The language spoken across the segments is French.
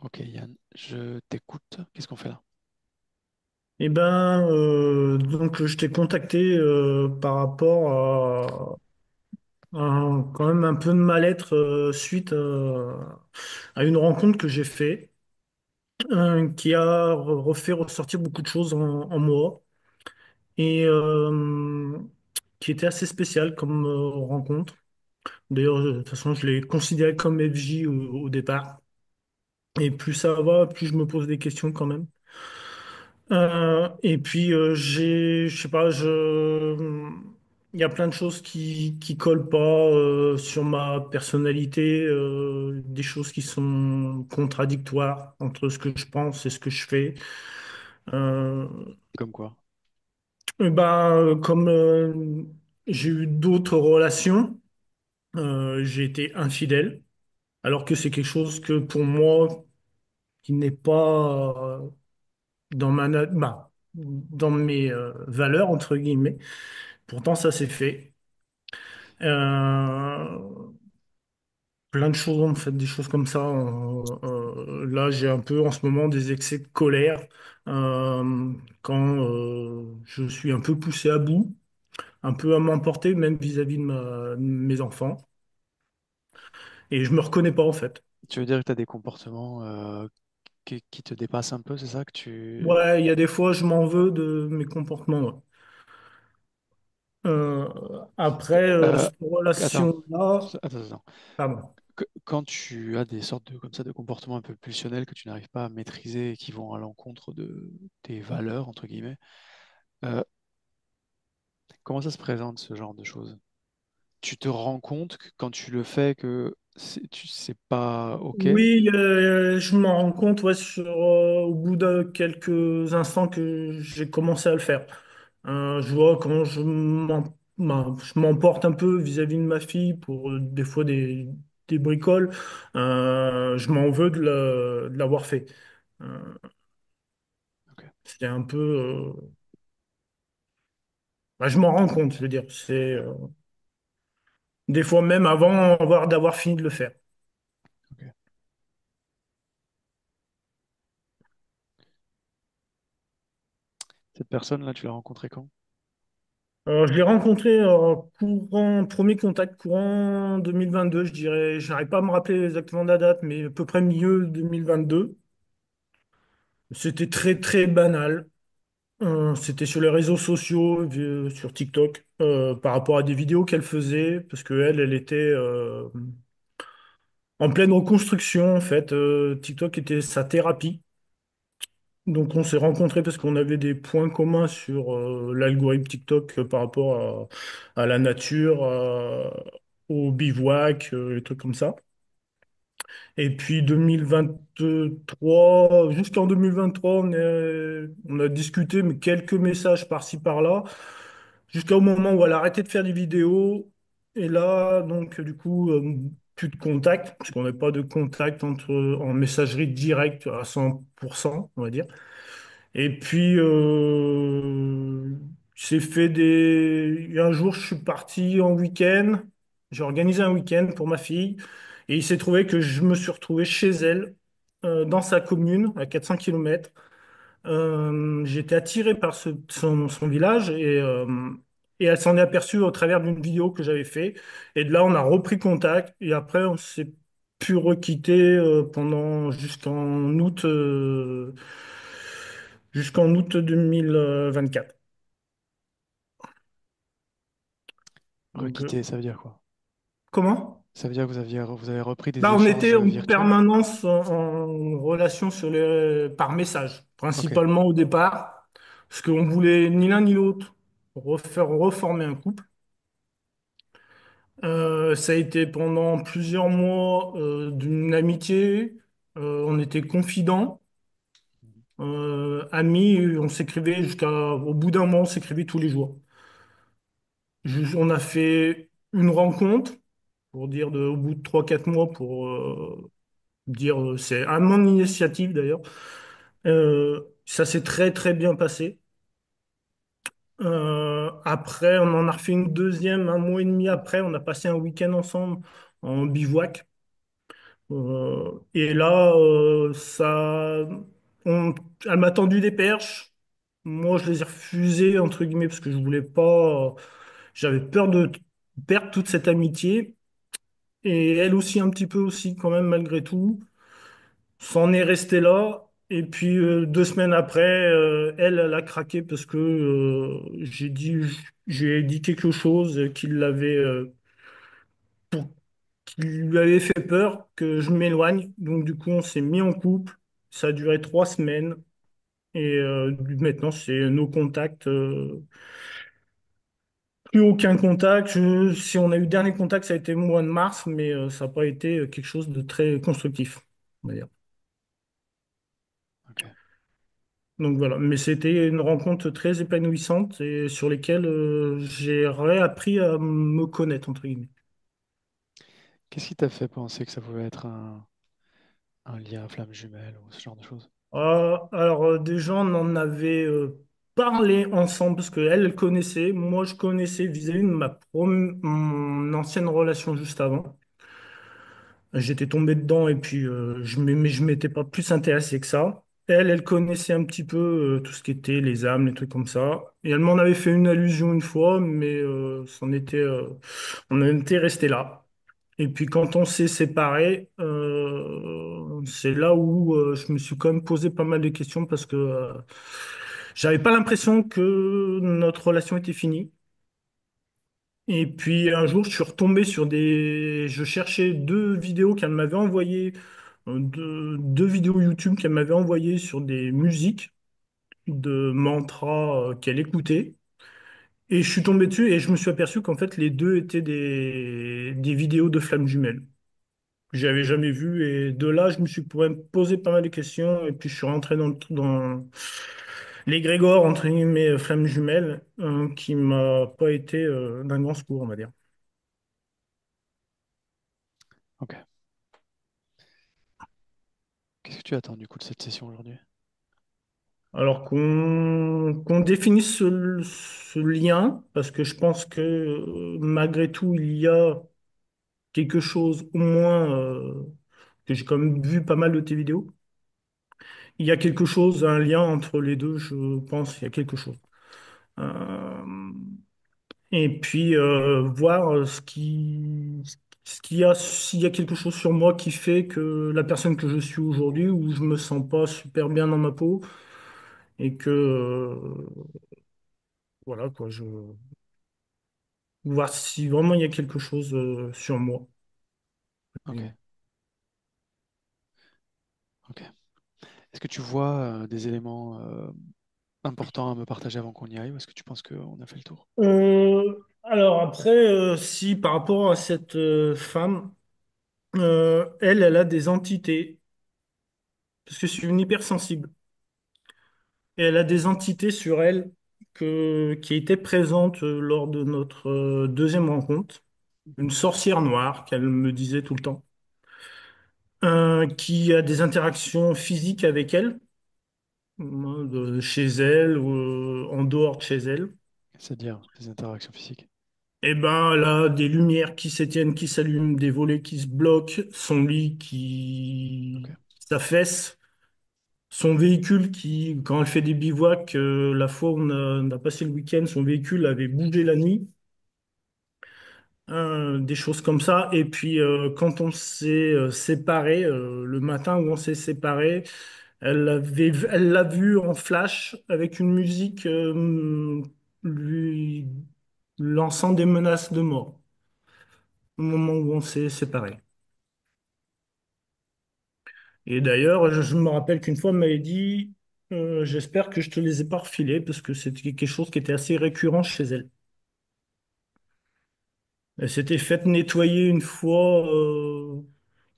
Ok, Yann, je t'écoute. Qu'est-ce qu'on fait là? Donc je t'ai contacté par rapport à quand même un peu de mal-être suite à une rencontre que j'ai fait qui a refait ressortir beaucoup de choses en moi et qui était assez spéciale comme rencontre. D'ailleurs, de toute façon, je l'ai considéré comme FJ au départ. Et plus ça va, plus je me pose des questions quand même. Je sais pas, il y a plein de choses qui collent pas sur ma personnalité, des choses qui sont contradictoires entre ce que je pense et ce que je fais. Euh, Comme quoi? Comme j'ai eu d'autres relations, j'ai été infidèle, alors que c'est quelque chose que pour moi qui n'est pas dans mes valeurs entre guillemets. Pourtant, ça s'est fait. Euh, Plein de choses, en fait, des choses comme ça. Là, j'ai un peu en ce moment des excès de colère quand je suis un peu poussé à bout, un peu à m'emporter, même vis-à-vis de mes enfants. Et je me reconnais pas, en fait. Tu veux dire que tu as des comportements qui te dépassent un peu, c'est ça que tu... Ouais, il y a des fois, je m'en veux de mes comportements. Ouais. Après, Euh, cette attends, relation-là, attends. pardon. Quand tu as des sortes de, comme ça, de comportements un peu pulsionnels que tu n'arrives pas à maîtriser et qui vont à l'encontre de tes valeurs, entre guillemets, euh, comment ça se présente ce genre de choses? Tu te rends compte que quand tu le fais que c'est pas OK? Oui, je m'en rends compte ouais, au bout de quelques instants que j'ai commencé à le faire. Je vois quand je m'emporte un peu vis-à-vis de ma fille pour des fois des bricoles. Je m'en veux de l'avoir fait. Euh, Ok. c'est un peu... je m'en rends compte, je veux dire. Des fois même avant d'avoir fini de le faire. Ok. Cette personne-là, tu l'as rencontrée quand? Je l'ai rencontré premier contact courant 2022, je dirais. Je n'arrive pas à me rappeler exactement de la date, mais à peu près milieu 2022. C'était très très banal. C'était sur les réseaux sociaux, sur TikTok, par rapport à des vidéos qu'elle faisait, parce elle était en pleine reconstruction en fait. TikTok était sa thérapie. Donc on s'est rencontrés parce qu'on avait des points communs sur l'algorithme TikTok par rapport à la nature, au bivouac, des trucs comme ça. Et puis 2023, jusqu'en 2023, on a discuté mais quelques messages par-ci par-là, jusqu'au moment où elle a arrêté de faire des vidéos. Et là, donc du coup, plus de contact, parce qu'on n'a pas de contact en messagerie directe à 100%, on va dire. Et puis, j'ai fait un jour, je suis parti en week-end. J'ai organisé un week-end pour ma fille. Et il s'est trouvé que je me suis retrouvé chez elle, dans sa commune, à 400 kilomètres. J'ai été attiré par son village et elle s'en est aperçue au travers d'une vidéo que j'avais fait. Et de là, on a repris contact. Et après, on s'est pu requitter pendant jusqu'en août 2024. Donc, Requitter, ça veut dire quoi? comment? Ça veut dire que vous avez repris des On était échanges en virtuels? permanence en relation par message, Ok. principalement au départ, parce qu'on voulait ni l'un ni l'autre reformer un couple. Ça a été pendant plusieurs mois d'une amitié. On était confidents, amis. On s'écrivait au bout d'un mois, on s'écrivait tous les jours. On a fait une rencontre pour dire au bout de 3 4 mois pour dire c'est à mon initiative d'ailleurs. Ça s'est très très bien passé. Après, on en a refait une deuxième un mois et demi après. On a passé un week-end ensemble en bivouac. Et là, on- elle m'a tendu des perches. Moi, je les ai refusées, entre guillemets, parce que je voulais pas. J'avais peur de perdre toute cette amitié. Et elle aussi, un petit peu aussi, quand même, malgré tout. C'en est resté là. Et puis, 2 semaines après, elle a craqué parce que j'ai dit quelque chose qui lui avait fait peur que je m'éloigne. Donc, du coup, on s'est mis en couple. Ça a duré 3 semaines. Et maintenant, c'est nos contacts. Plus aucun contact. Si on a eu dernier contact, ça a été au mois de mars, mais ça n'a pas été quelque chose de très constructif, on va dire. Ok. Donc voilà. Mais c'était une rencontre très épanouissante et sur lesquelles j'ai réappris à me connaître, entre guillemets. Qu'est-ce qui t'a fait penser que ça pouvait être un lien à flamme jumelle ou ce genre de choses? Alors, des gens en avaient parlé ensemble parce qu'elle, elle connaissait, moi je connaissais vis-à-vis de mon ancienne relation juste avant. J'étais tombé dedans et puis mais je m'étais pas plus intéressé que ça. Elle connaissait un petit peu tout ce qui était les âmes, les trucs comme ça. Et elle m'en avait fait une allusion une fois, mais on en était resté là. Et puis quand on s'est séparés, c'est là où je me suis quand même posé pas mal de questions parce que j'avais pas l'impression que notre relation était finie. Et puis un jour, je suis retombé je cherchais deux vidéos qu'elle m'avait envoyées, deux vidéos YouTube qu'elle m'avait envoyées sur des musiques de mantras qu'elle écoutait. Et je suis tombé dessus et je me suis aperçu qu'en fait, les deux étaient des vidéos de flammes jumelles que j'avais jamais vues. Et de là, je me suis posé pas mal de questions. Et puis, je suis rentré dans l'égrégore, entre guillemets, flammes jumelles, qui m'a pas été d'un grand secours, on va dire. Ok. Qu'est-ce que tu attends du coup de cette session aujourd'hui? Alors qu'on définisse ce lien, parce que je pense que malgré tout, il y a quelque chose, au moins, que j'ai quand même vu pas mal de tes vidéos. Il y a quelque chose, un lien entre les deux, je pense, il y a quelque chose. Euh, et puis, voir ce qu'il y a, s'il y a quelque chose sur moi qui fait que la personne que je suis aujourd'hui, où je me sens pas super bien dans ma peau, et que, voilà, quoi, voir si vraiment il y a quelque chose sur moi. Ok. Ok. Est-ce que tu vois des éléments importants à me partager avant qu'on y aille ou est-ce que tu penses qu'on a fait le tour? Alors après, si par rapport à cette femme, elle a des entités, parce que je suis une hypersensible, et elle a des entités sur elle qui étaient présentes lors de notre deuxième rencontre, une sorcière noire qu'elle me disait tout le temps, qui a des interactions physiques avec elle, chez elle ou en dehors de chez elle. C'est-à-dire des interactions physiques. Eh ben, là, des lumières qui s'éteignent, qui s'allument, des volets qui se bloquent, son lit Ok. qui s'affaisse, son véhicule qui, quand elle fait des bivouacs, la fois où on a passé le week-end, son véhicule avait bougé la nuit, des choses comme ça. Et puis, quand on s'est séparés, le matin où on s'est séparés, elle l'a vu en flash avec une musique lui lançant des menaces de mort au moment où on s'est séparés. Et d'ailleurs, je me rappelle qu'une fois, elle m'avait dit, j'espère que je te les ai pas refilés parce que c'était quelque chose qui était assez récurrent chez elle. Elle s'était faite nettoyer une fois,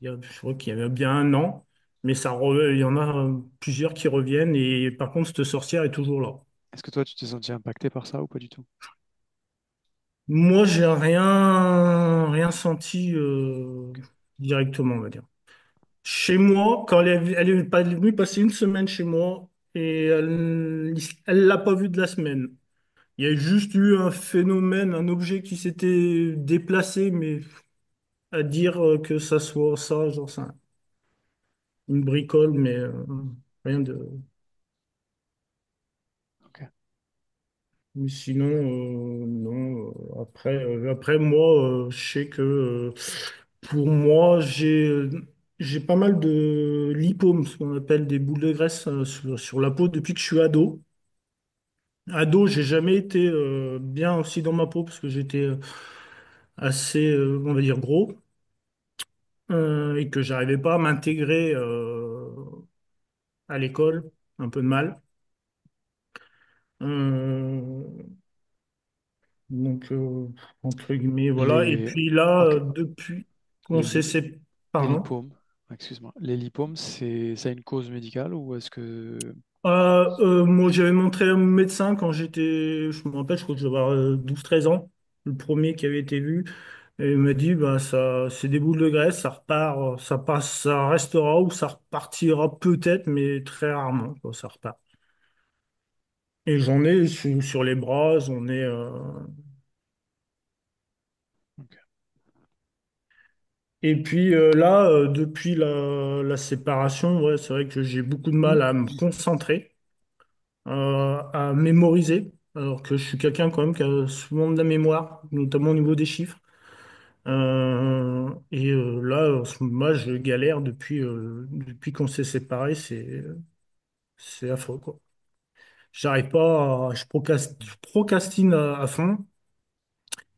je crois qu'il y avait bien un an, mais il y en a plusieurs qui reviennent et par contre, cette sorcière est toujours là. Est-ce que toi, tu t'es senti impacté par ça ou pas du tout? Moi, j'ai rien senti directement, on va dire. Chez moi, quand elle est pas venue passer une semaine chez moi et elle l'a pas vue de la semaine. Il y a juste eu un phénomène, un objet qui s'était déplacé, mais à dire que ça soit ça, j'en sais rien. une bricole, mais rien de. Ok. Mais sinon, non. Après, moi, je sais que pour moi, j'ai pas mal de lipomes, ce qu'on appelle des boules de graisse sur la peau depuis que je suis ado. Ado, j'ai jamais été bien aussi dans ma peau parce que j'étais assez, on va dire, gros et que j'arrivais pas à m'intégrer à l'école, un peu de mal. Euh, donc, entre guillemets, voilà. Et Les... puis là, Ok. depuis qu'on Les, s'est li- séparés, les pardon. lipomes, excuse-moi. Les lipomes, ça a une cause médicale ou est-ce que... Moi, j'avais montré à mon médecin quand j'étais, je me rappelle, je crois que j'avais 12-13 ans, le premier qui avait été vu. Et il m'a dit, bah, ça, c'est des boules de graisse, ça repart, ça passe, ça restera ou ça repartira peut-être, mais très rarement, quoi, ça repart. Et j'en ai sur les bras, j'en ai. Ok. Et puis là, depuis la séparation, ouais, c'est vrai que j'ai beaucoup de mal à me concentrer, à mémoriser, alors que je suis quelqu'un quand même qui a souvent de la mémoire, notamment au niveau des chiffres. Et là, en ce moment, je galère depuis qu'on s'est séparés, c'est affreux, quoi. J'arrive pas, je procrastine à fond,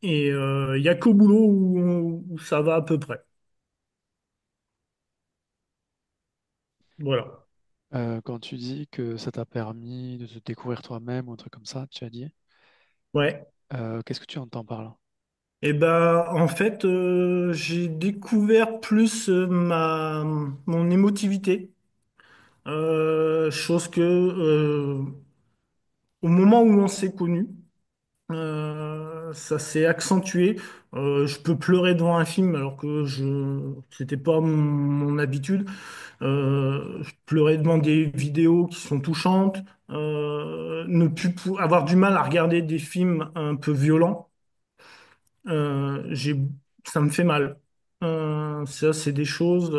et il y a qu'au boulot où ça va à peu près. Voilà. Quand tu dis que ça t'a permis de te découvrir toi-même ou un truc comme ça, tu as dit, Ouais. qu'est-ce que tu entends par là? Et ben, en fait, j'ai découvert plus mon émotivité, chose que au moment où on s'est connus, ça s'est accentué. Je peux pleurer devant un film alors que c'était pas mon habitude. Je pleurais devant des vidéos qui sont touchantes. Ne plus avoir du mal à regarder des films un peu violents. J'ai, ça me fait mal. Ça, c'est des choses.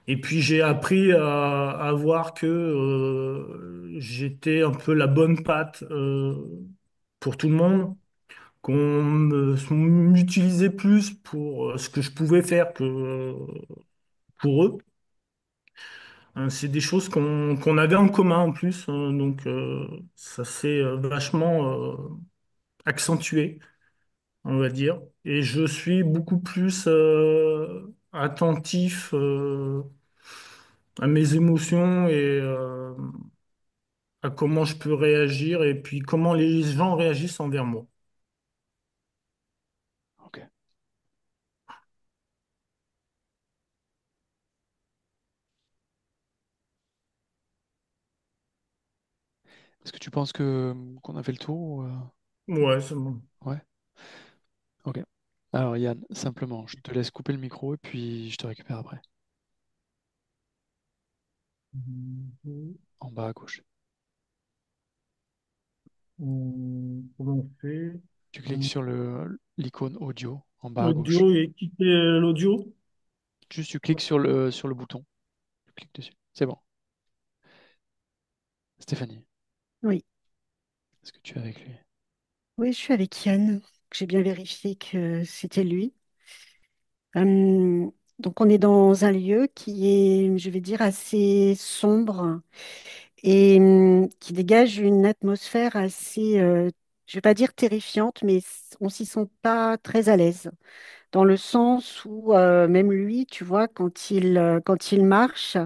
Et puis j'ai appris à voir que j'étais un peu la bonne patte pour tout le monde, m'utilisait plus pour ce que je pouvais faire que pour eux. C'est des choses qu'on avait en commun en plus, donc ça s'est vachement accentué, on va dire. Et je suis beaucoup plus attentif à mes émotions et à comment je peux réagir et puis comment les gens réagissent envers moi. Ok. Est-ce que tu penses que qu'on a fait le tour Ouais, c'est bon. Ouais. Ok. Alors Yann, simplement, je te laisse couper le micro et puis je te récupère après, en bas à gauche. Comment on fait? Tu cliques sur l'icône audio en bas à gauche. Audio et quitter l'audio. Juste tu cliques sur le bouton. Tu cliques dessus. C'est bon. Stéphanie, Oui, est-ce que tu es avec lui? oui, je suis avec Yann. J'ai bien vérifié que c'était lui. Euh, donc, on est dans un lieu qui est, je vais dire, assez sombre et qui dégage une atmosphère assez, je vais pas dire terrifiante, mais on s'y sent pas très à l'aise. Dans le sens où même lui, tu vois, quand il marche,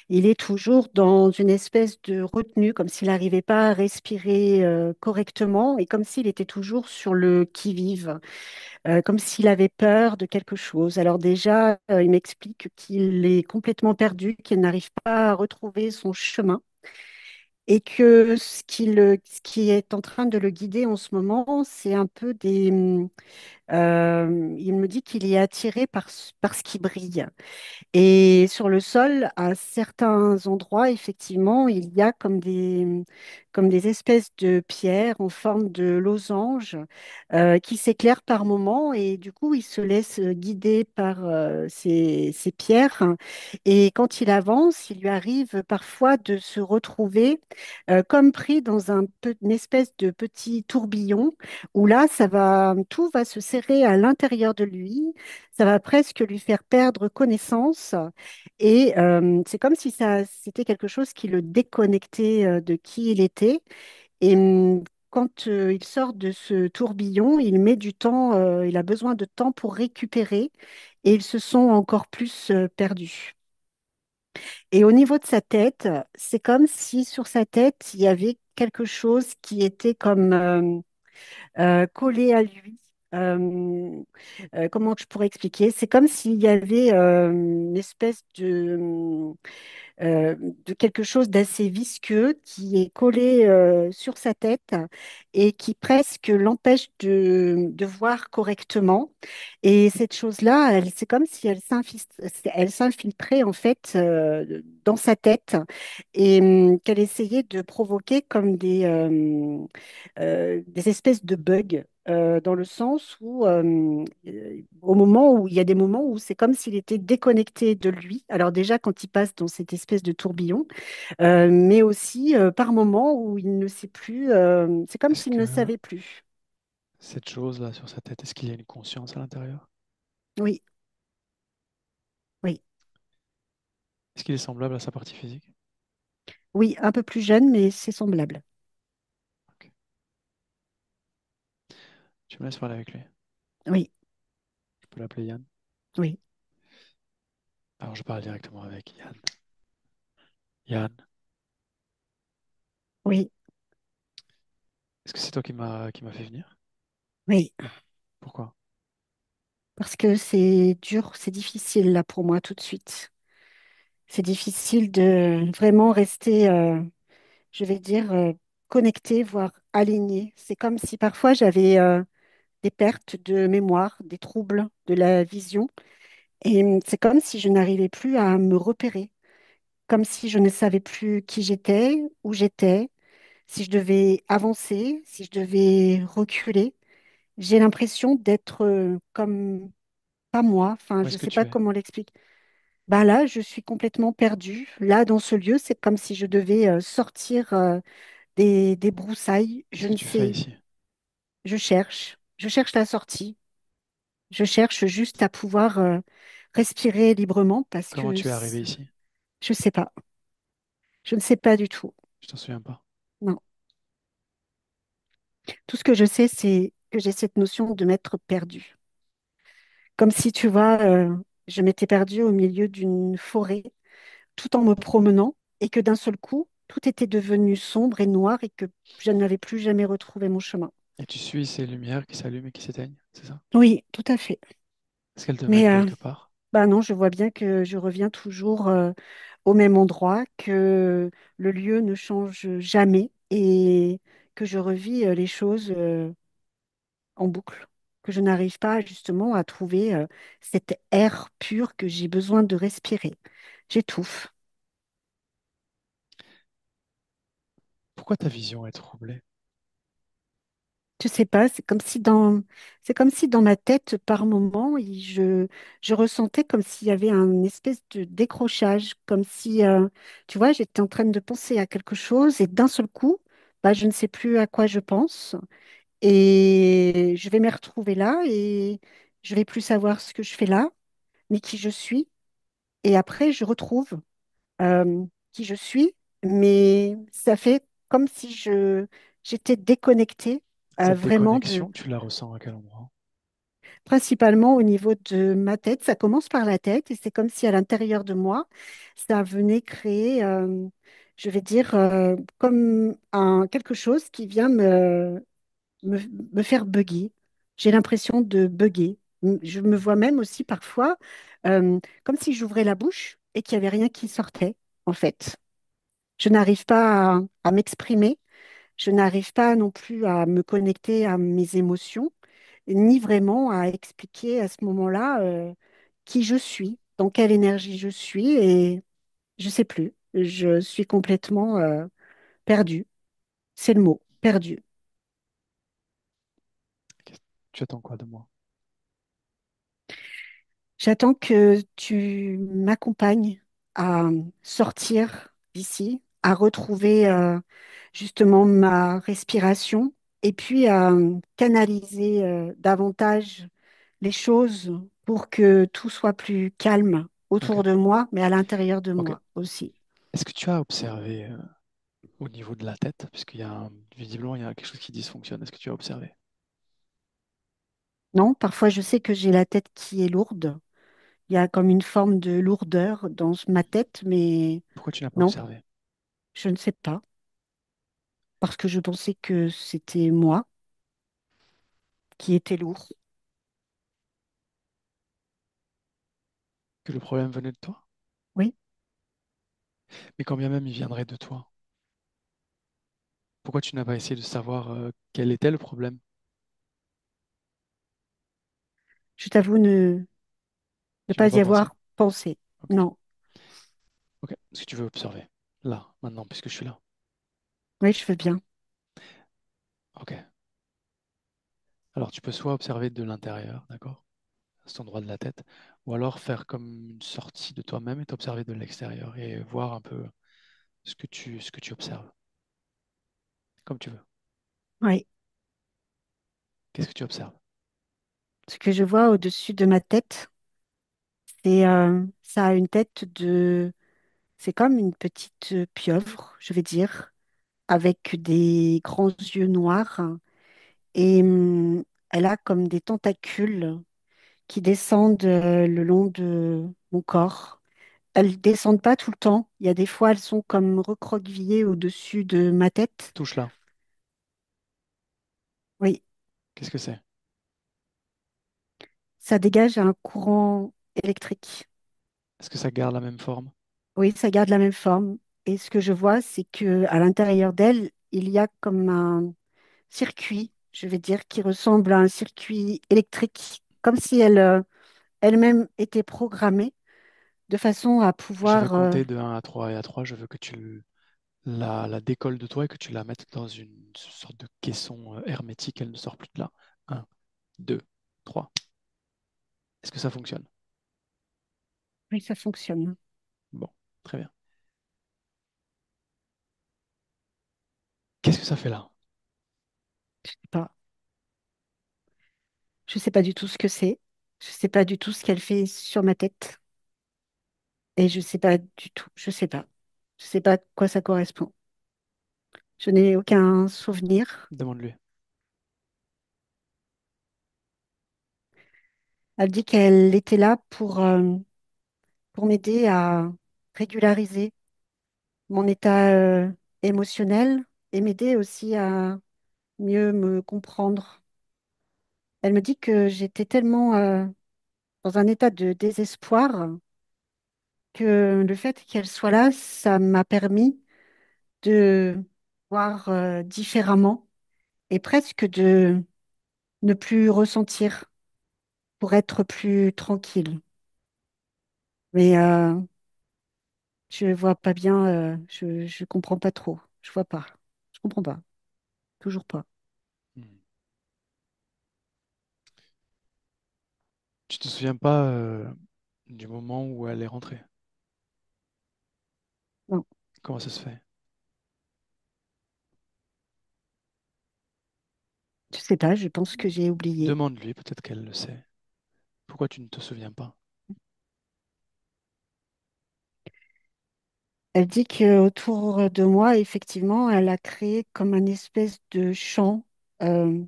il est toujours dans une espèce de retenue, comme s'il n'arrivait pas à respirer correctement et comme s'il était toujours sur le qui-vive, comme s'il avait peur de quelque chose. Alors déjà, il m'explique qu'il est complètement perdu, qu'il n'arrive pas à retrouver son chemin. et que ce qui est en train de le guider en ce moment, c'est un peu il me dit qu'il est attiré par ce qui brille. Et sur le sol, à certains endroits, effectivement, il y a comme des espèces de pierres en forme de losange qui s'éclairent par moments et du coup, il se laisse guider par ces pierres. Et quand il avance, il lui arrive parfois de se retrouver comme pris dans une espèce de petit tourbillon où là, tout va se serrer à l'intérieur de lui, ça va presque lui faire perdre connaissance et c'est comme si c'était quelque chose qui le déconnectait de qui il était. Et quand il sort de ce tourbillon, il met du temps, il a besoin de temps pour récupérer et ils se sont encore plus perdus. Et au niveau de sa tête, c'est comme si sur sa tête, il y avait quelque chose qui était comme collé à lui. Euh, Comment je pourrais expliquer? C'est comme s'il y avait une espèce de quelque chose d'assez visqueux qui est collé sur sa tête et qui presque l'empêche de voir correctement. Et cette chose-là, c'est comme si elle s'infiltrait en fait dans sa tête et qu'elle essayait de provoquer comme des espèces de bugs. Dans le sens où, au moment où il y a des moments où c'est comme s'il était déconnecté de lui. Alors déjà quand il passe dans cette espèce de tourbillon, mais aussi par moments où il ne sait plus. C'est comme Est-ce s'il ne que savait plus. cette chose-là sur sa tête, est-ce qu'il y a une conscience à l'intérieur? Oui, oui, Est-ce qu'il est semblable à sa partie physique? oui, un peu plus jeune, mais c'est semblable. Ok. Tu me laisses parler avec lui. Oui, Je peux l'appeler Yann. oui, Alors je parle directement avec Yann. Yann, oui, est-ce que c'est toi qui m'a fait venir? oui. Pourquoi? Parce que c'est dur, c'est difficile là pour moi tout de suite. C'est difficile de vraiment rester, je vais dire, connecté, voire aligné. C'est comme si parfois j'avais des pertes de mémoire, des troubles de la vision. Et c'est comme si je n'arrivais plus à me repérer, comme si je ne savais plus qui j'étais, où j'étais, si je devais avancer, si je devais reculer. J'ai l'impression d'être comme pas moi, enfin, Où je est-ce ne que sais tu pas es? comment l'expliquer. Bah là, je suis complètement perdue. Là, dans ce lieu, c'est comme si je devais sortir des broussailles. Qu'est-ce Je que ne tu fais sais, ici? je cherche la sortie. Je cherche juste à pouvoir respirer librement parce Comment que tu es arrivé ici? je sais pas. Je ne sais pas du tout. Je t'en souviens pas. Non. Tout ce que je sais, c'est que j'ai cette notion de m'être perdue. Comme si, tu vois, je m'étais perdue au milieu d'une forêt tout en me promenant et que d'un seul coup, tout était devenu sombre et noir et que je n'avais plus jamais retrouvé mon chemin. Et tu suis ces lumières qui s'allument et qui s'éteignent, c'est ça? Oui, tout à fait. Est-ce qu'elles te Mais mènent quelque part? bah non, je vois bien que je reviens toujours au même endroit, que le lieu ne change jamais et que je revis les choses en boucle, que je n'arrive pas justement à trouver cet air pur que j'ai besoin de respirer. J'étouffe. Pourquoi ta vision est troublée? Je sais pas, c'est comme si dans ma tête, par moment, je ressentais comme s'il y avait un espèce de décrochage, comme si, tu vois, j'étais en train de penser à quelque chose et d'un seul coup, bah, je ne sais plus à quoi je pense et je vais me retrouver là et je vais plus savoir ce que je fais là, ni qui je suis. Et après, je retrouve qui je suis, mais ça fait comme si j'étais déconnectée Cette vraiment déconnexion, tu la ressens à quel endroit? principalement au niveau de ma tête. Ça commence par la tête et c'est comme si à l'intérieur de moi, ça venait créer, je vais dire, comme quelque chose qui vient me, me faire bugger. J'ai l'impression de bugger. Je me vois même aussi parfois comme si j'ouvrais la bouche et qu'il n'y avait rien qui sortait, en fait. Je n'arrive pas à m'exprimer, je n'arrive pas non plus à me connecter à mes émotions, ni vraiment à expliquer à ce moment-là qui je suis, dans quelle énergie je suis, et je sais plus. Je suis complètement perdue. C'est le mot, perdue. Tu attends quoi de moi? J'attends que tu m'accompagnes à sortir d'ici, à retrouver justement ma respiration et puis à canaliser davantage les choses pour que tout soit plus calme Ok. autour de moi, mais à l'intérieur de Ok. moi aussi. Est-ce que tu as observé au niveau de la tête, puisqu'il y a visiblement il y a quelque chose qui dysfonctionne, est-ce que tu as observé? Non, parfois je sais que j'ai la tête qui est lourde. Il y a comme une forme de lourdeur dans ma tête, mais Pourquoi tu n'as pas non, observé? je ne sais pas, parce que je pensais que c'était moi qui était lourd. Que le problème venait de toi? Oui, Mais quand bien même il viendrait de toi, pourquoi tu n'as pas essayé de savoir quel était le problème? je t'avoue ne Tu n'y as pas pas y pensé? avoir pensé. Ok. Non, Ok. Est-ce que tu veux observer? Là, maintenant, puisque je suis là. oui, je veux bien. Ok. Alors tu peux soit observer de l'intérieur, d'accord? À cet endroit de la tête, ou alors faire comme une sortie de toi-même et t'observer de l'extérieur et voir un peu ce que tu observes, comme tu veux. Oui, Qu'est-ce que tu observes? ce que je vois au-dessus de ma tête, c'est ça a une tête de, c'est comme une petite pieuvre, je vais dire, avec des grands yeux noirs et elle a comme des tentacules qui descendent le long de mon corps. Elles descendent pas tout le temps. Il y a des fois, elles sont comme recroquevillées au-dessus de ma tête. Touche là. Oui, Qu'est-ce que c'est? ça dégage un courant électrique. Est-ce que ça garde la même forme? Oui, ça garde la même forme. Et ce que je vois, c'est que à l'intérieur d'elle, il y a comme un circuit, je vais dire, qui ressemble à un circuit électrique, comme si elle elle-même était programmée de façon à Je vais pouvoir. compter de 1 à 3 et à 3, je veux que la décolles de toi et que tu la mettes dans une sorte de caisson hermétique, elle ne sort plus de là. 1, 2, 3. Est-ce que ça fonctionne? Oui, ça fonctionne. Bon, très bien. Qu'est-ce que ça fait là? Je sais pas. Je sais pas du tout ce que c'est. Je sais pas du tout ce qu'elle fait sur ma tête. Et je sais pas du tout. Je sais pas. Je sais pas à quoi ça correspond. Je n'ai aucun souvenir. Demande-lui. Elle dit qu'elle était là pour m'aider à régulariser mon état émotionnel et m'aider aussi à mieux me comprendre. Elle me dit que j'étais tellement dans un état de désespoir que le fait qu'elle soit là, ça m'a permis de voir différemment et presque de ne plus ressentir pour être plus tranquille. Mais je vois pas bien, je comprends pas trop. Je vois pas. Je comprends pas. Toujours pas. Hmm. Tu te souviens pas du moment où elle est rentrée? Non, Comment ça se fait? je sais pas, je pense que j'ai oublié. Demande-lui, peut-être qu'elle le sait. Pourquoi tu ne te souviens pas? Elle dit que autour de moi, effectivement, elle a créé comme un espèce de champ euh,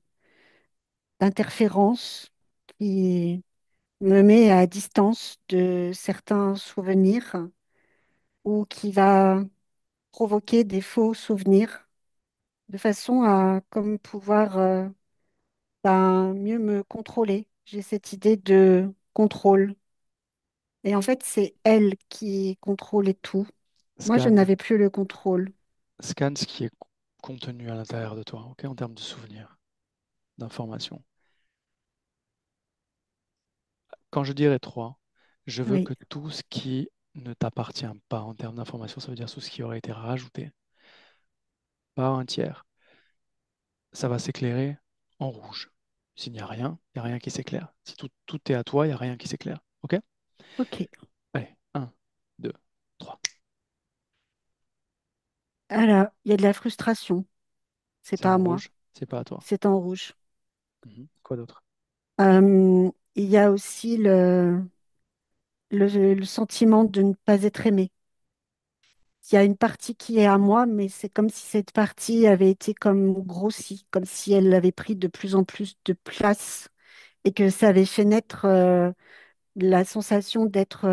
d'interférence qui me met à distance de certains souvenirs ou qui va provoquer des faux souvenirs de façon à comme pouvoir mieux me contrôler. J'ai cette idée de contrôle. Et en fait, c'est elle qui contrôlait tout. Moi, je Scanne, n'avais plus le contrôle. scanne ce qui est contenu à l'intérieur de toi, ok, en termes de souvenirs, d'informations. Quand je dirais 3, je veux Oui, que tout ce qui ne t'appartient pas en termes d'informations, ça veut dire tout ce qui aurait été rajouté par un tiers, ça va s'éclairer en rouge. S'il n'y a rien, il n'y a rien qui s'éclaire. Si tout est à toi, il n'y a rien qui s'éclaire. OK? ok. Allez, un, 2, 3. Alors, il y a de la frustration. C'est C'est pas à en moi. rouge, c'est pas à toi. C'est en rouge. Mhm. Quoi d'autre? Il y a aussi le sentiment de ne pas être aimé. Il y a une partie qui est à moi, mais c'est comme si cette partie avait été comme grossie, comme si elle avait pris de plus en plus de place et que ça avait fait naître la sensation d'être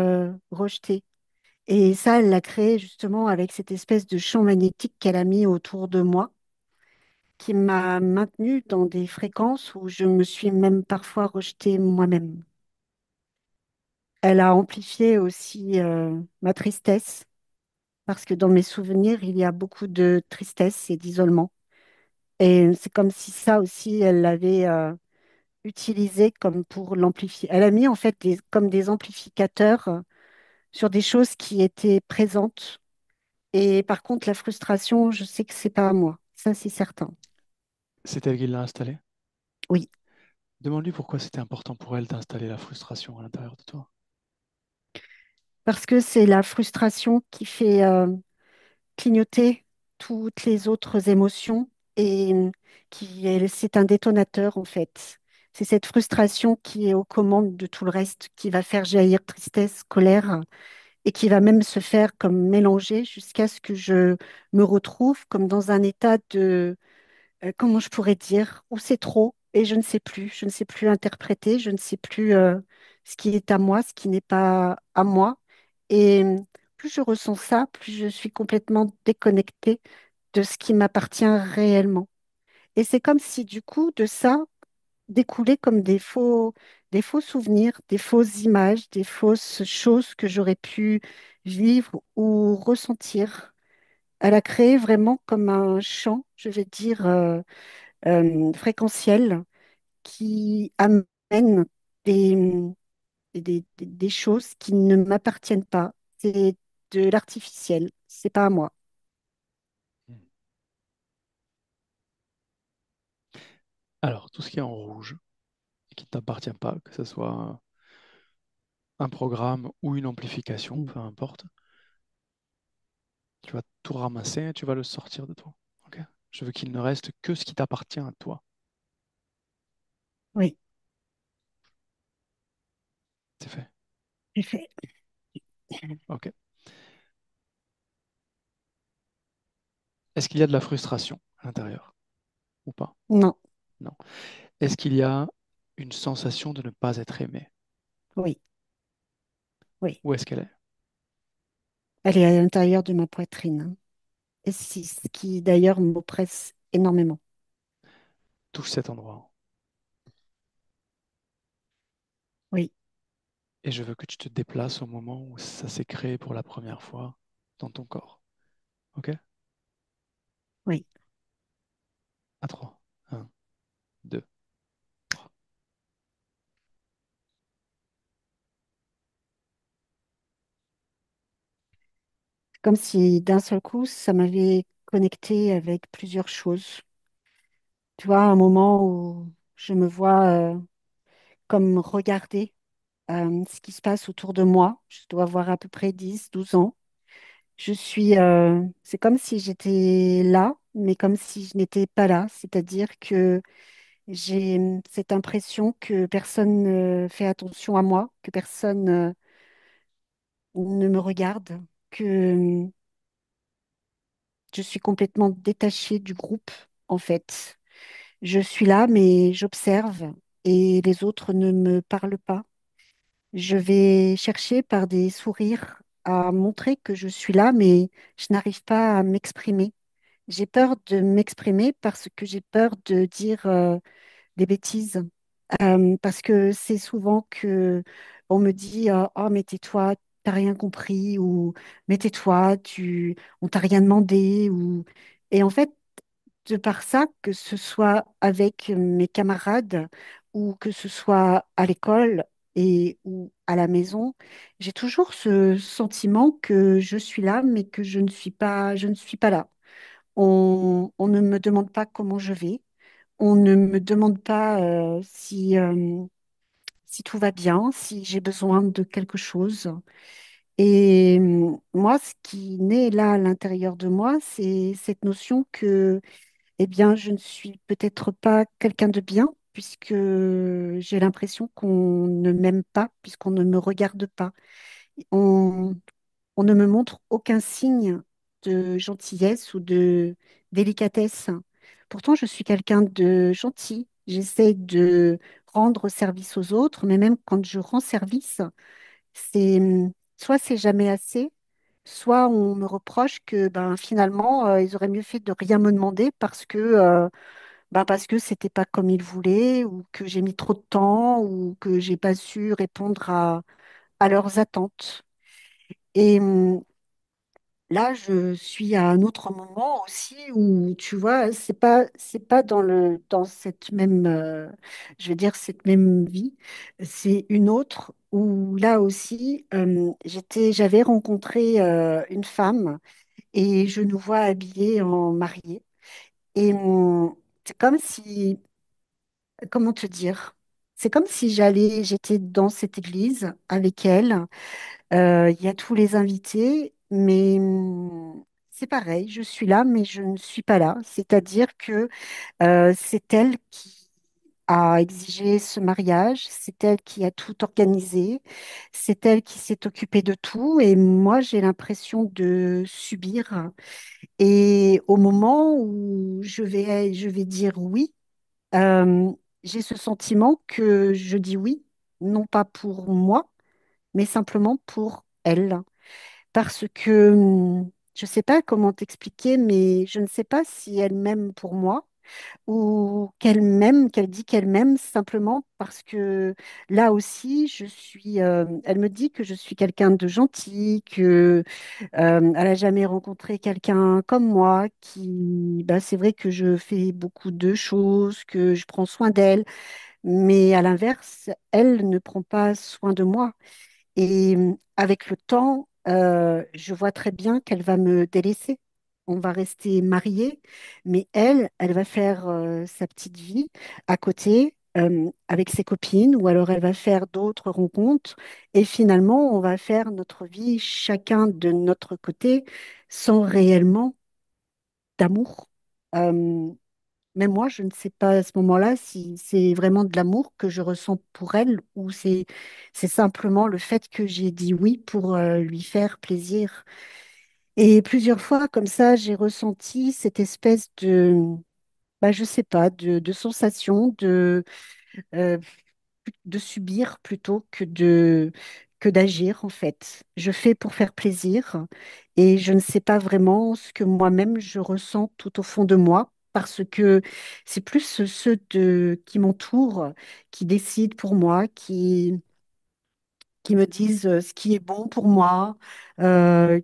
rejetée. Et ça, elle l'a créé justement avec cette espèce de champ magnétique qu'elle a mis autour de moi, qui m'a maintenue dans des fréquences où je me suis même parfois rejetée moi-même. Elle a amplifié aussi ma tristesse, parce que dans mes souvenirs, il y a beaucoup de tristesse et d'isolement. Et c'est comme si ça aussi, elle l'avait utilisé comme pour l'amplifier. Elle a mis en fait comme des amplificateurs sur des choses qui étaient présentes. Et par contre, la frustration, je sais que c'est pas à moi. Ça, c'est certain. C'est elle qui l'a installé? Oui, Demande-lui pourquoi c'était important pour elle d'installer la frustration à l'intérieur de toi. parce que c'est la frustration qui fait clignoter toutes les autres émotions et c'est un détonateur en fait. C'est cette frustration qui est aux commandes de tout le reste, qui va faire jaillir tristesse, colère et qui va même se faire comme mélanger jusqu'à ce que je me retrouve comme dans un état de, comment je pourrais dire, où c'est trop et je ne sais plus interpréter, je ne sais plus ce qui est à moi, ce qui n'est pas à moi. Et plus je ressens ça, plus je suis complètement déconnectée de ce qui m'appartient réellement. Et c'est comme si du coup de ça découlait comme des faux souvenirs, des fausses images, des fausses choses que j'aurais pu vivre ou ressentir. Elle a créé vraiment comme un champ, je vais dire, fréquentiel qui amène des, des choses qui ne m'appartiennent pas. C'est de l'artificiel, c'est pas à moi. Hmm. Alors, tout ce qui est en rouge et qui ne t'appartient pas, que ce soit un programme ou une amplification, peu importe, tu vas tout ramasser et tu vas le sortir de toi. OK? Je veux qu'il ne reste que ce qui t'appartient à toi. Oui, C'est fait. j'ai fait. OK. Est-ce qu'il y a de la frustration à l'intérieur ou pas? Non, Non. Est-ce qu'il y a une sensation de ne pas être aimé? oui, oui. Où est-ce qu'elle est? Elle est à l'intérieur de ma poitrine. Et c'est ce qui d'ailleurs m'oppresse énormément. Touche cet endroit. Oui, Et je veux que tu te déplaces au moment où ça s'est créé pour la première fois dans ton corps. OK? oui. À 3. 1, 2, 3. Comme si d'un seul coup, ça m'avait connecté avec plusieurs choses. Tu vois, un moment où je me vois comme regarder ce qui se passe autour de moi. Je dois avoir à peu près 10, 12 ans. C'est comme si j'étais là, mais comme si je n'étais pas là. C'est-à-dire que j'ai cette impression que personne ne fait attention à moi, que personne ne me regarde, que je suis complètement détachée du groupe, en fait. Je suis là, mais j'observe et les autres ne me parlent pas. Je vais chercher par des sourires à montrer que je suis là, mais je n'arrive pas à m'exprimer. J'ai peur de m'exprimer parce que j'ai peur de dire des bêtises. Parce que c'est souvent que on me dit oh mais tais-toi, t'as rien compris ou mais tais-toi, on t'a rien demandé ou et en fait de par ça, que ce soit avec mes camarades ou que ce soit à l'école et ou à la maison, j'ai toujours ce sentiment que je suis là, mais que je ne suis pas là. On ne me demande pas comment je vais. On ne me demande pas si tout va bien, si j'ai besoin de quelque chose. Et moi, ce qui naît là à l'intérieur de moi, c'est cette notion que eh bien, je ne suis peut-être pas quelqu'un de bien, puisque j'ai l'impression qu'on ne m'aime pas, puisqu'on ne me regarde pas. On, on ne me montre aucun signe de gentillesse ou de délicatesse. Pourtant, je suis quelqu'un de gentil. J'essaie de rendre service aux autres, mais même quand je rends service, c'est soit c'est jamais assez, soit on me reproche que ben, finalement, ils auraient mieux fait de rien me demander parce que c'était pas comme ils voulaient, ou que j'ai mis trop de temps, ou que j'ai pas su répondre à leurs attentes. Et là, je suis à un autre moment aussi où, tu vois, c'est pas dans cette même, je vais dire, cette même vie, c'est une autre où là aussi, j'avais rencontré une femme et je nous vois habillés en mariés. Et c'est comme si comment te dire? C'est comme si j'étais dans cette église avec elle. Il y a tous les invités, mais c'est pareil, je suis là, mais je ne suis pas là. C'est-à-dire que c'est elle qui a exigé ce mariage, c'est elle qui a tout organisé, c'est elle qui s'est occupée de tout, et moi j'ai l'impression de subir. Et au moment où je vais dire oui, euh, j'ai ce sentiment que je dis oui, non pas pour moi, mais simplement pour elle. Parce que je ne sais pas comment t'expliquer, mais je ne sais pas si elle m'aime pour moi ou qu'elle dit qu'elle m'aime simplement parce que là aussi, elle me dit que je suis quelqu'un de gentil, que elle n'a jamais rencontré quelqu'un comme moi qui, bah, c'est vrai que je fais beaucoup de choses, que je prends soin d'elle, mais à l'inverse, elle ne prend pas soin de moi. Et avec le temps, je vois très bien qu'elle va me délaisser. On va rester mariés, mais elle va faire sa petite vie à côté avec ses copines, ou alors elle va faire d'autres rencontres. Et finalement, on va faire notre vie chacun de notre côté sans réellement d'amour. Euh, mais moi, je ne sais pas à ce moment-là si c'est vraiment de l'amour que je ressens pour elle ou c'est simplement le fait que j'ai dit oui pour lui faire plaisir. Et plusieurs fois, comme ça, j'ai ressenti cette espèce bah, je sais pas, de sensation euh, de subir plutôt que d'agir, en fait. Je fais pour faire plaisir et je ne sais pas vraiment ce que moi-même je ressens tout au fond de moi parce que c'est plus qui m'entourent qui décident pour moi, qui me disent ce qui est bon pour moi,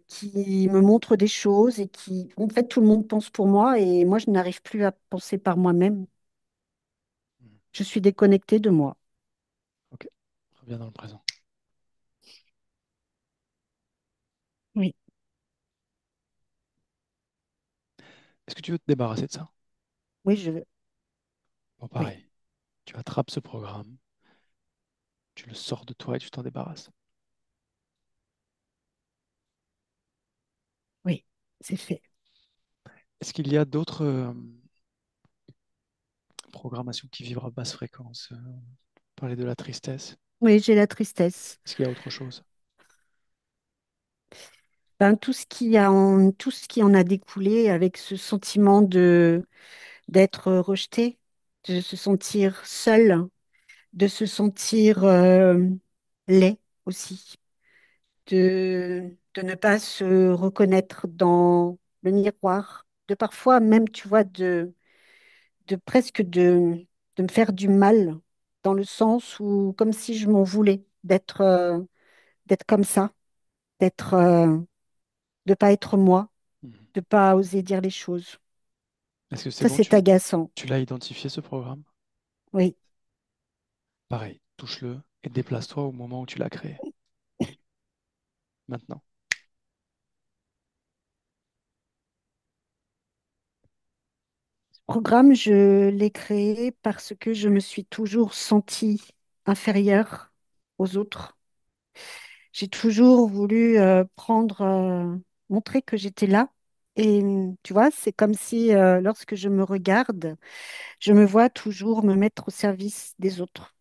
qui me montrent des choses et en fait, tout le monde pense pour moi et moi, je n'arrive plus à penser par moi-même. Mhm. Je suis déconnectée de moi. Ok, reviens dans le présent. Oui, Est-ce que tu veux te débarrasser de ça? oui, je veux. Bon, Oui, pareil. Tu attrapes ce programme, tu le sors de toi et tu t'en débarrasses. oui, c'est fait. Est-ce qu'il y a d'autres programmations qui vibrent à basse fréquence? Parler de la tristesse. Oui, j'ai la tristesse. Est-ce qu'il y a autre chose? Ben, tout ce qui en a découlé avec ce sentiment d'être rejeté, de se sentir seul, de se sentir laid aussi, de ne pas se reconnaître dans le miroir, de parfois même, tu vois, de presque de me faire du mal, dans le sens où, comme si je m'en voulais d'être comme ça. d'être, de pas être moi, Mhm. de pas oser dire les choses. Est-ce que c'est Ça, bon, c'est agaçant. tu l'as identifié ce programme? Oui. Pareil, touche-le et déplace-toi au moment où tu l'as créé. Maintenant. Programme, je l'ai créé parce que je me suis toujours sentie inférieure aux autres. J'ai toujours voulu montrer que j'étais là. Et tu vois, c'est comme si lorsque je me regarde, je me vois toujours me mettre au service des autres.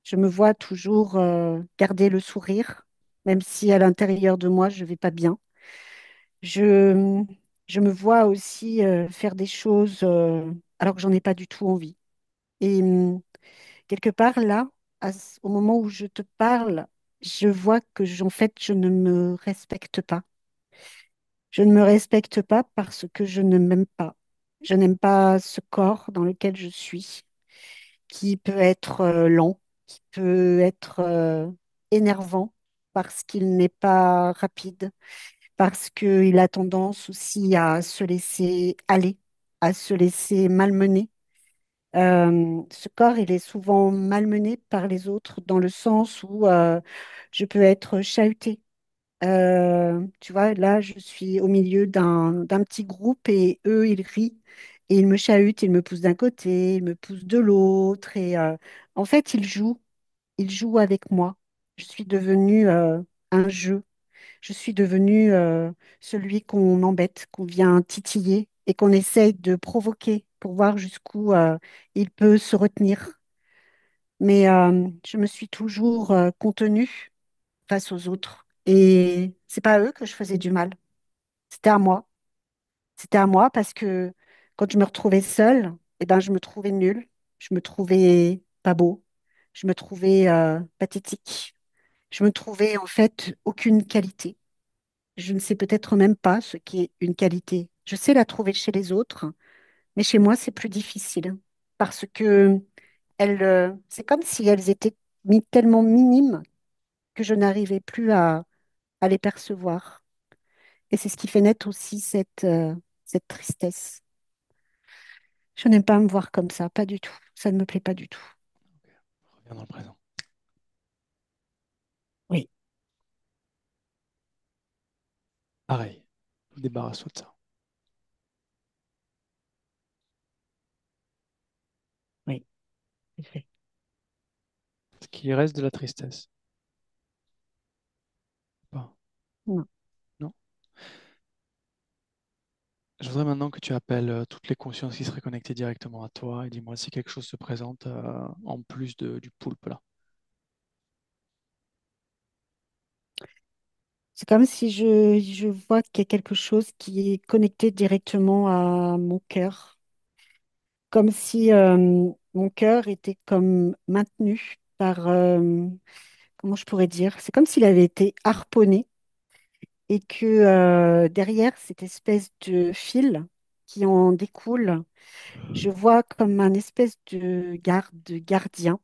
Je me vois toujours garder le sourire, même si à l'intérieur de moi, je vais pas bien. Je, je me vois aussi faire des choses alors que j'en ai pas du tout envie. Et quelque part là, au moment où je te parle, je vois que en fait, je ne me respecte pas. Je ne me respecte pas parce que je ne m'aime pas. Je n'aime pas ce corps dans lequel je suis, qui peut être lent, qui peut être énervant parce qu'il n'est pas rapide, parce qu'il a tendance aussi à se laisser aller, à se laisser malmener. Ce corps, il est souvent malmené par les autres dans le sens où je peux être chahutée. Tu vois, là, je suis au milieu d'un petit groupe et eux, ils rient et ils me chahutent, ils me poussent d'un côté, ils me poussent de l'autre et en fait, ils jouent avec moi. Je suis devenue un jeu. Je suis devenue celui qu'on embête, qu'on vient titiller et qu'on essaye de provoquer pour voir jusqu'où il peut se retenir. Mais je me suis toujours contenue face aux autres. Et c'est pas à eux que je faisais du mal. C'était à moi. C'était à moi parce que quand je me retrouvais seule, eh ben, je me trouvais nulle. Je me trouvais pas beau. Je me trouvais pathétique. Je me trouvais en fait aucune qualité. Je ne sais peut-être même pas ce qui est une qualité. Je sais la trouver chez les autres, mais chez moi, c'est plus difficile parce que c'est comme si elles étaient tellement minimes que je n'arrivais plus à les percevoir. Et c'est ce qui fait naître aussi cette tristesse. Je n'aime pas me voir comme ça, pas du tout. Ça ne me plaît pas du tout. Reviens dans le présent. Oui, Pareil, débarrasse-toi de ça. oui, c'est fait. Ce qui reste de la tristesse. Pas. Non. Non. Je voudrais maintenant que tu appelles toutes les consciences qui seraient connectées directement à toi et dis-moi si quelque chose se présente en plus du poulpe là. C'est comme si je vois qu'il y a quelque chose qui est connecté directement à mon cœur. Comme si mon cœur était comme maintenu par, comment je pourrais dire, c'est comme s'il avait été harponné et que derrière cette espèce de fil qui en découle, je vois comme un espèce de gardien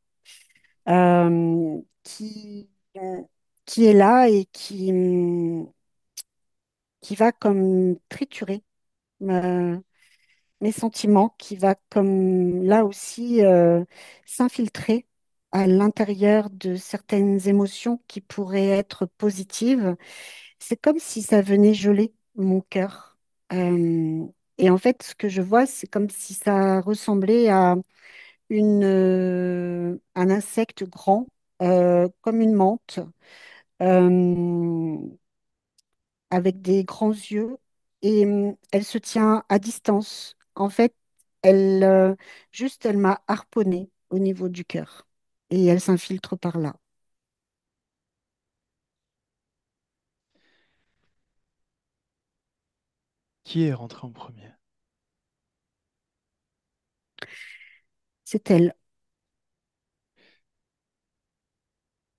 euh, qui est là et qui va comme triturer mes sentiments, qui va comme là aussi s'infiltrer à l'intérieur de certaines émotions qui pourraient être positives. C'est comme si ça venait geler mon cœur. Euh, et en fait, ce que je vois, c'est comme si ça ressemblait à un insecte grand, comme une menthe, euh, avec des grands yeux et elle se tient à distance. En fait, elle, elle m'a harponné au niveau du cœur et elle s'infiltre par là. Qui est rentré en premier? C'est elle.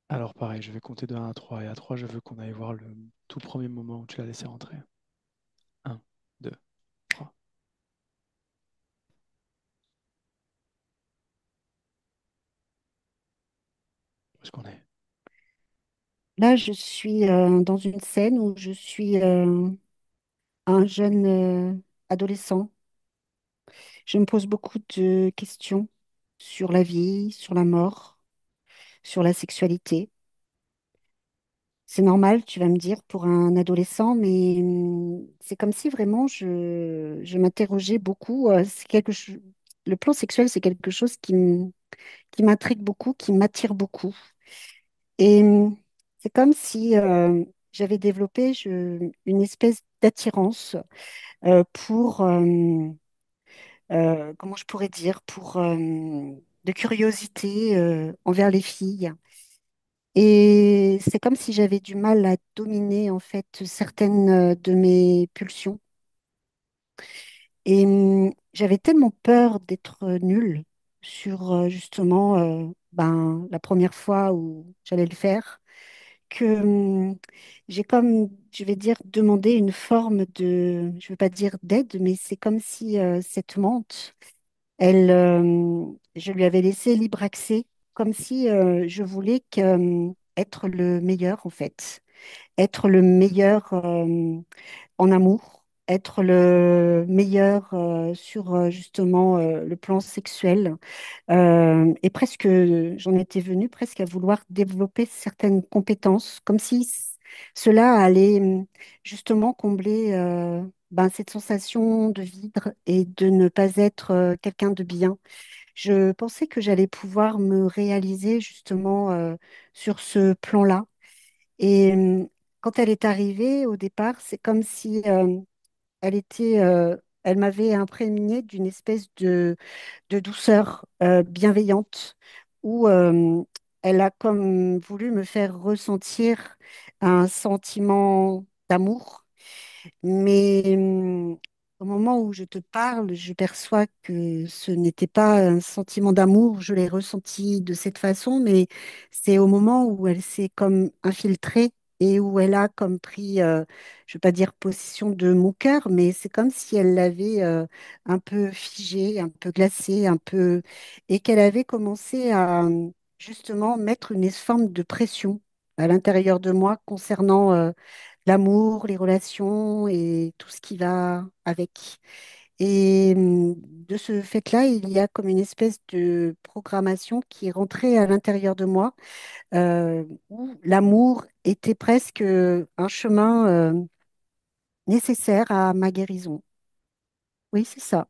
Alors pareil, je vais compter de 1 à 3 et à 3, je veux qu'on aille voir le tout premier moment où tu l'as laissé rentrer. Un, 2, 3. Où est-ce qu'on est? Là, je suis dans une scène où je suis un jeune adolescent. Je me pose beaucoup de questions sur la vie, sur la mort, sur la sexualité. C'est normal, tu vas me dire, pour un adolescent, mais c'est comme si vraiment je m'interrogeais beaucoup. C'est quelque chose, le plan sexuel, c'est quelque chose qui m'intrigue beaucoup, qui m'attire beaucoup. Et c'est comme si j'avais développé une espèce d'attirance pour, comment je pourrais dire, pour de curiosité envers les filles. Et c'est comme si j'avais du mal à dominer en fait certaines de mes pulsions. Et j'avais tellement peur d'être nulle sur justement ben, la première fois où j'allais le faire que j'ai comme, je vais dire, demandé une forme de, je veux pas dire d'aide, mais c'est comme si cette menthe, elle, je lui avais laissé libre accès, comme si je voulais être le meilleur en fait, être le meilleur en amour, être le meilleur sur justement le plan sexuel. Et presque, j'en étais venue presque à vouloir développer certaines compétences, comme si cela allait justement combler ben, cette sensation de vide et de ne pas être quelqu'un de bien. Je pensais que j'allais pouvoir me réaliser justement sur ce plan-là. Et quand elle est arrivée au départ, c'est comme si elle m'avait imprégné d'une espèce de douceur bienveillante où elle a comme voulu me faire ressentir un sentiment d'amour. Mais au moment où je te parle, je perçois que ce n'était pas un sentiment d'amour, je l'ai ressenti de cette façon, mais c'est au moment où elle s'est comme infiltrée et où elle a comme pris, je ne veux pas dire possession de mon cœur, mais c'est comme si elle l'avait un peu figé, un peu glacé, un peu, et qu'elle avait commencé à justement mettre une forme de pression à l'intérieur de moi concernant l'amour, les relations et tout ce qui va avec. Et de ce fait-là, il y a comme une espèce de programmation qui est rentrée à l'intérieur de moi, où l'amour était presque un chemin nécessaire à ma guérison. Oui, c'est ça,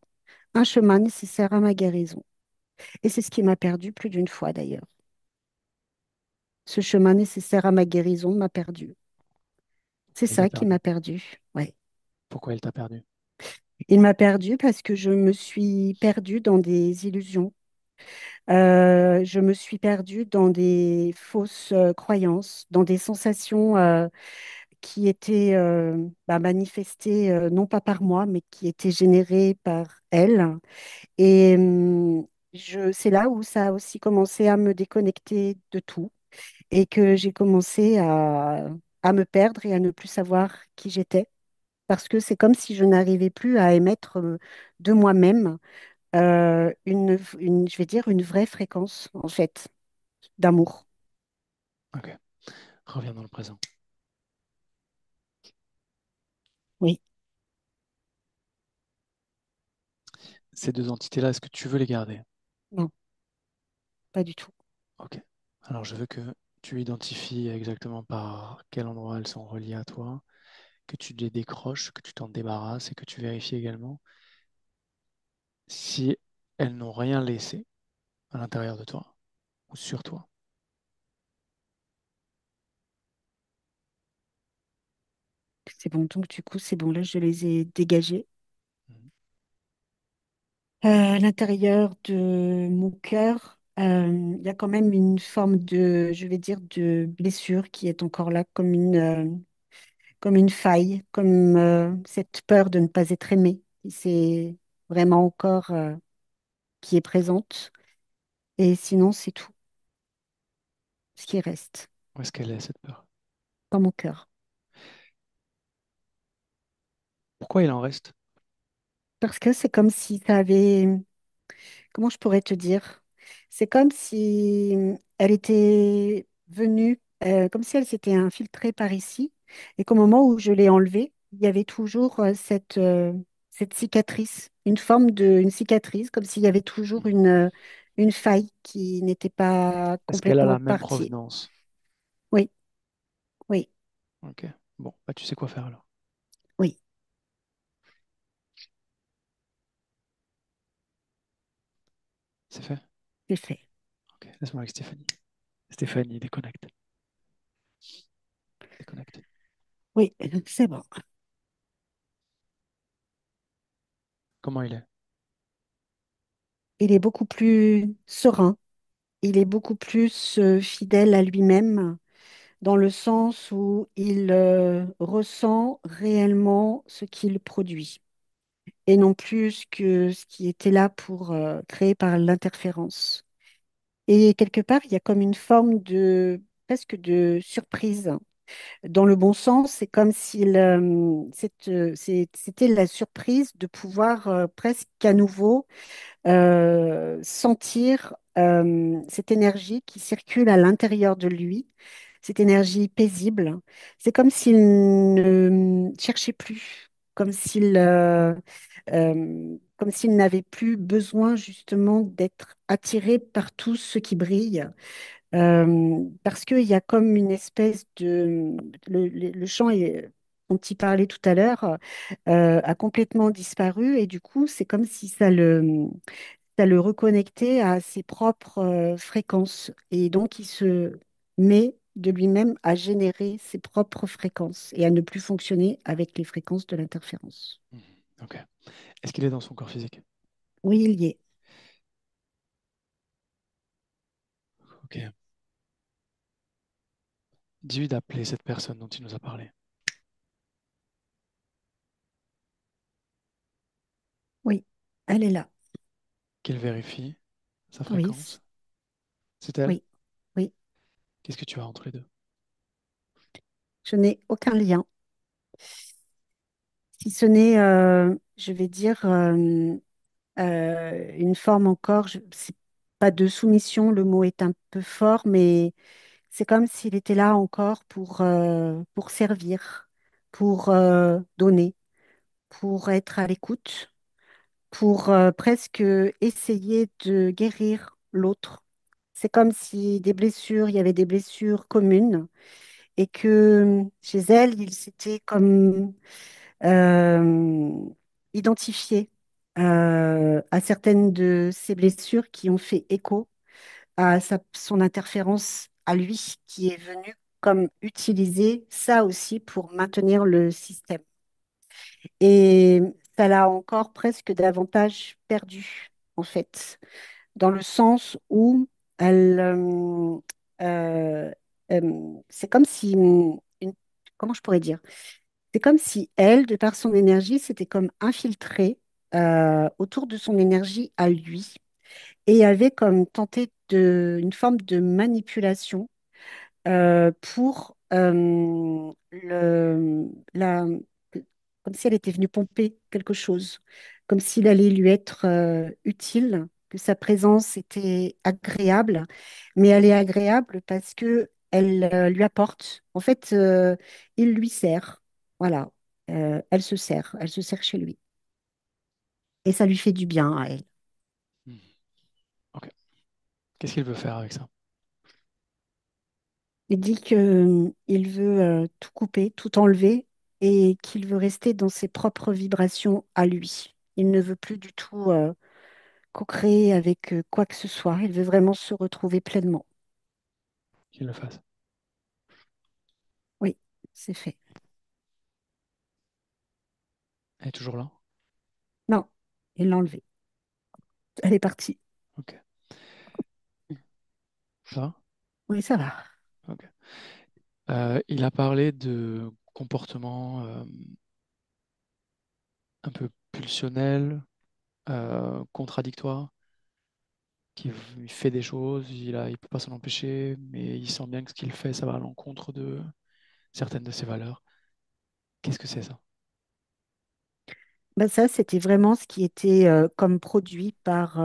un chemin nécessaire à ma guérison. Et c'est ce qui m'a perdu plus d'une fois d'ailleurs. Ce chemin nécessaire à ma guérison m'a perdu. C'est Il t'a ça qui perdu. m'a perdu. Ouais. Pourquoi il t'a perdu? Il m'a perdu parce que je me suis perdue dans des illusions. Je me suis perdue dans des fausses croyances, dans des sensations qui étaient bah, manifestées non pas par moi, mais qui étaient générées par elle. Et c'est là où ça a aussi commencé à me déconnecter de tout et que j'ai commencé à me perdre et à ne plus savoir qui j'étais. Parce que c'est comme si je n'arrivais plus à émettre de moi-même je vais dire, une vraie fréquence, en fait, d'amour. Ok, reviens dans le présent. Oui, Ces deux entités-là, est-ce que tu veux les garder? non, pas du tout. Ok. Alors, je veux que tu identifies exactement par quel endroit elles sont reliées à toi, que tu les décroches, que tu t'en débarrasses et que tu vérifies également si elles n'ont rien laissé à l'intérieur de toi ou sur toi. C'est bon, donc du coup, c'est bon, là, je les ai dégagés. Mhm. À l'intérieur de mon cœur, il y a quand même une forme de, je vais dire, de blessure qui est encore là, comme une faille, comme cette peur de ne pas être aimé. C'est vraiment encore qui est présente. Et sinon, c'est tout ce qui reste Où est-ce qu'elle est, cette peur? dans mon cœur. Pourquoi il en reste? Parce que c'est comme si ça avait, comment je pourrais te dire? C'est comme si elle était venue. comme si elle s'était infiltrée par ici, et qu'au moment où je l'ai enlevée, il y avait toujours cette cicatrice, une cicatrice, comme s'il y avait toujours Mhm. une faille qui n'était pas Est-ce qu'elle a complètement la même partie. provenance? Oui, oui, Ok. Bon, bah tu sais quoi faire alors. oui, C'est fait? c'est fait. Ok. Laisse-moi avec Stéphanie. Stéphanie, déconnecte. Déconnecte. Oui, c'est bon. Comment il est? Il est beaucoup plus serein, il est beaucoup plus fidèle à lui-même, dans le sens où il ressent réellement ce qu'il produit, et non plus que ce qui était là pour créer par l'interférence. Et quelque part, il y a comme une forme de presque de surprise. Dans le bon sens, c'est comme s'il, c'était la surprise de pouvoir presque à nouveau sentir cette énergie qui circule à l'intérieur de lui, cette énergie paisible. C'est comme s'il ne cherchait plus, comme s'il n'avait plus besoin justement d'être attiré par tout ce qui brille, parce qu'il y a comme une espèce de... le chant dont il parlait tout à l'heure a complètement disparu et du coup, c'est comme si ça le reconnectait à ses propres fréquences. Et donc, il se met de lui-même à générer ses propres fréquences et à ne plus fonctionner avec les fréquences de l'interférence. Mhm. Ok. Est-ce qu'il est dans son corps physique? Oui, il y est. Ok. Dis-lui d'appeler cette personne dont il nous a parlé. Oui, elle est là. Qu'elle vérifie sa Oui, fréquence. C'est elle? oui, oui. Qu'est-ce que tu as entre les deux? Je n'ai aucun lien. Si ce n'est, je vais dire, une forme encore, c'est pas de soumission, le mot est un peu fort, mais c'est comme s'il était là encore pour servir, pour donner, pour être à l'écoute, pour presque essayer de guérir l'autre. C'est comme si il y avait des blessures communes et que chez elle, il s'était comme euh, identifié à certaines de ces blessures qui ont fait écho à son interférence à lui, qui est venu comme utiliser ça aussi pour maintenir le système. Et ça l'a encore presque davantage perdu, en fait, dans le sens où elle, euh, c'est comme si, comment je pourrais dire? C'est comme si elle, de par son énergie, s'était comme infiltrée autour de son énergie à lui et avait comme tenté une forme de manipulation pour comme si elle était venue pomper quelque chose, comme s'il allait lui être utile, que sa présence était agréable, mais elle est agréable parce que elle lui apporte. En fait, il lui sert. Voilà. Elle se sert chez lui. Et ça lui fait du bien à elle. Mhm. Ok. Qu'est-ce qu'il veut faire avec ça? Il dit que, il veut tout couper, tout enlever et qu'il veut rester dans ses propres vibrations à lui. Il ne veut plus du tout co-créer avec quoi que ce soit. Il veut vraiment se retrouver pleinement. Qu'il le fasse. Oui, c'est fait. Elle est toujours là? Non, il l'a enlevé. Elle est partie. Ok. Ça va? Oui, ça va. Ok. Il a parlé de comportements un peu pulsionnels, contradictoires, il fait des choses, il peut pas s'en empêcher, mais il sent bien que ce qu'il fait, ça va à l'encontre de certaines de ses valeurs. Qu'est-ce que c'est ça? Ben ça, c'était vraiment ce qui était comme produit par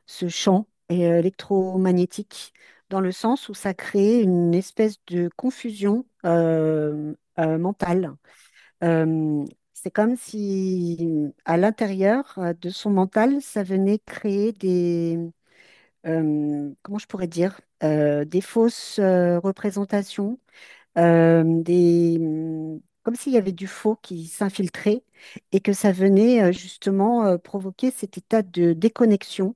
ce champ électromagnétique dans le sens où ça crée une espèce de confusion mentale. Euh, c'est comme si à l'intérieur de son mental, ça venait créer comment je pourrais dire, des fausses représentations, comme s'il y avait du faux qui s'infiltrait et que ça venait justement provoquer cet état de déconnexion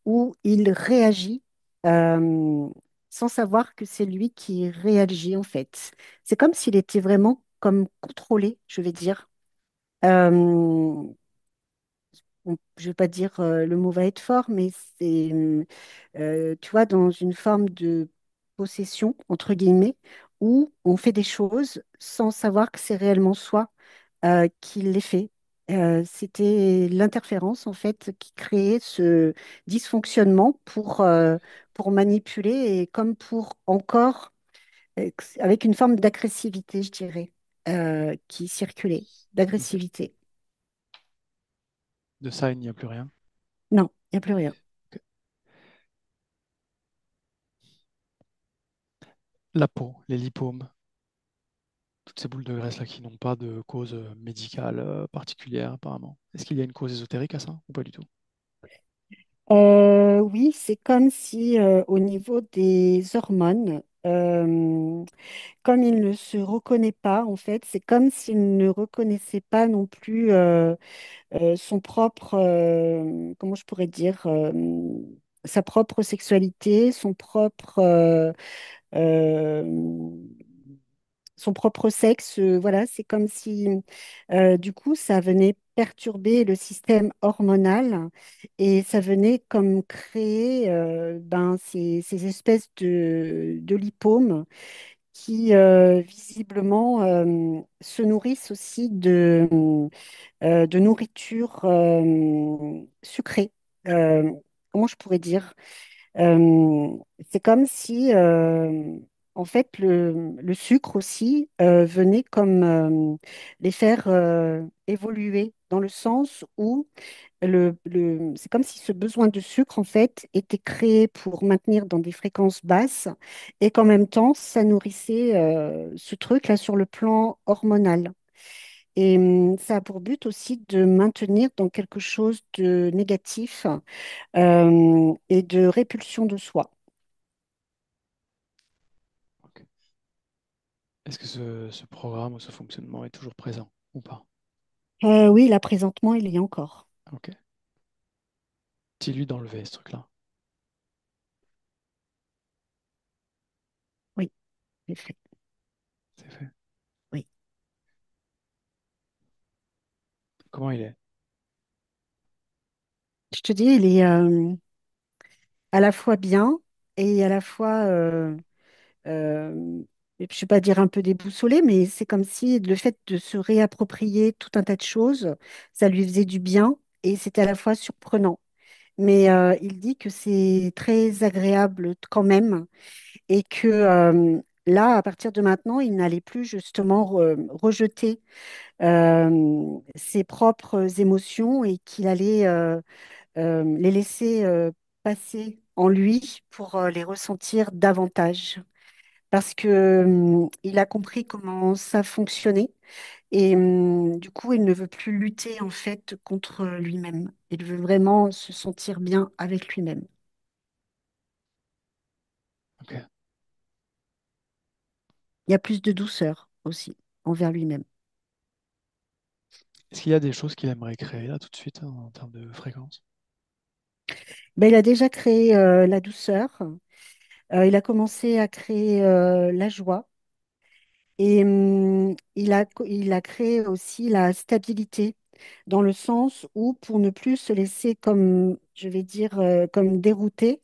où il réagit euh, sans savoir que c'est lui qui réagit en fait. C'est comme s'il était vraiment comme contrôlé, je vais dire. Euh, je ne vais pas dire le mot va être fort, mais c'est, tu vois, dans une forme de possession, entre guillemets, où on fait des choses sans savoir que c'est réellement soi qui les fait. C'était l'interférence, en fait, qui créait ce dysfonctionnement pour manipuler et comme pour encore, avec une forme d'agressivité, je dirais, qui circulait, Ok. d'agressivité. De ça, il n'y a plus rien. Non, il n'y a plus rien. Ok. La peau, les lipomes, toutes ces boules de graisse là qui n'ont pas de cause médicale particulière apparemment. Est-ce qu'il y a une cause ésotérique à ça ou pas du tout? Oui, c'est comme si au niveau des hormones, comme il ne se reconnaît pas, en fait, c'est comme s'il ne reconnaissait pas non plus son propre, comment je pourrais dire, sa propre sexualité, euh, son propre sexe. Voilà, c'est comme si, du coup, ça venait perturber le système hormonal et ça venait comme créer ben, ces espèces de lipomes qui, visiblement, se nourrissent aussi de nourriture sucrée. Euh, Comment je pourrais dire? Euh, c'est comme si, en fait, le sucre aussi venait comme les faire évoluer dans le sens où c'est comme si ce besoin de sucre, en fait, était créé pour maintenir dans des fréquences basses et qu'en même temps, ça nourrissait ce truc-là sur le plan hormonal. Et ça a pour but aussi de maintenir dans quelque chose de négatif et de répulsion de soi. Ok. Est-ce que ce programme ou ce fonctionnement est toujours présent ou pas? Oui, là, présentement, il y a encore. Ok. Dis-lui d'enlever ce truc-là. Oui, c'est fait. C'est fait. Oui. Comment il est? Je te dis, il est à la fois bien et à la fois, je ne vais pas dire un peu déboussolé, mais c'est comme si le fait de se réapproprier tout un tas de choses, ça lui faisait du bien et c'était à la fois surprenant. Mais il dit que c'est très agréable quand même et que là, à partir de maintenant, il n'allait plus justement rejeter ses propres émotions et qu'il allait les laisser passer en lui pour les ressentir davantage. Parce que il a compris comment ça fonctionnait et du coup, il ne veut plus lutter en fait contre lui-même. Il veut vraiment se sentir bien avec lui-même. Ok. Il y a plus de douceur aussi envers lui-même. Est-ce qu'il y a des choses qu'il aimerait créer là tout de suite en termes de fréquence? Ben, il a déjà créé la douceur. Il a commencé à créer la joie. Et il a créé aussi la stabilité, dans le sens où, pour ne plus se laisser, comme je vais dire, comme dérouter,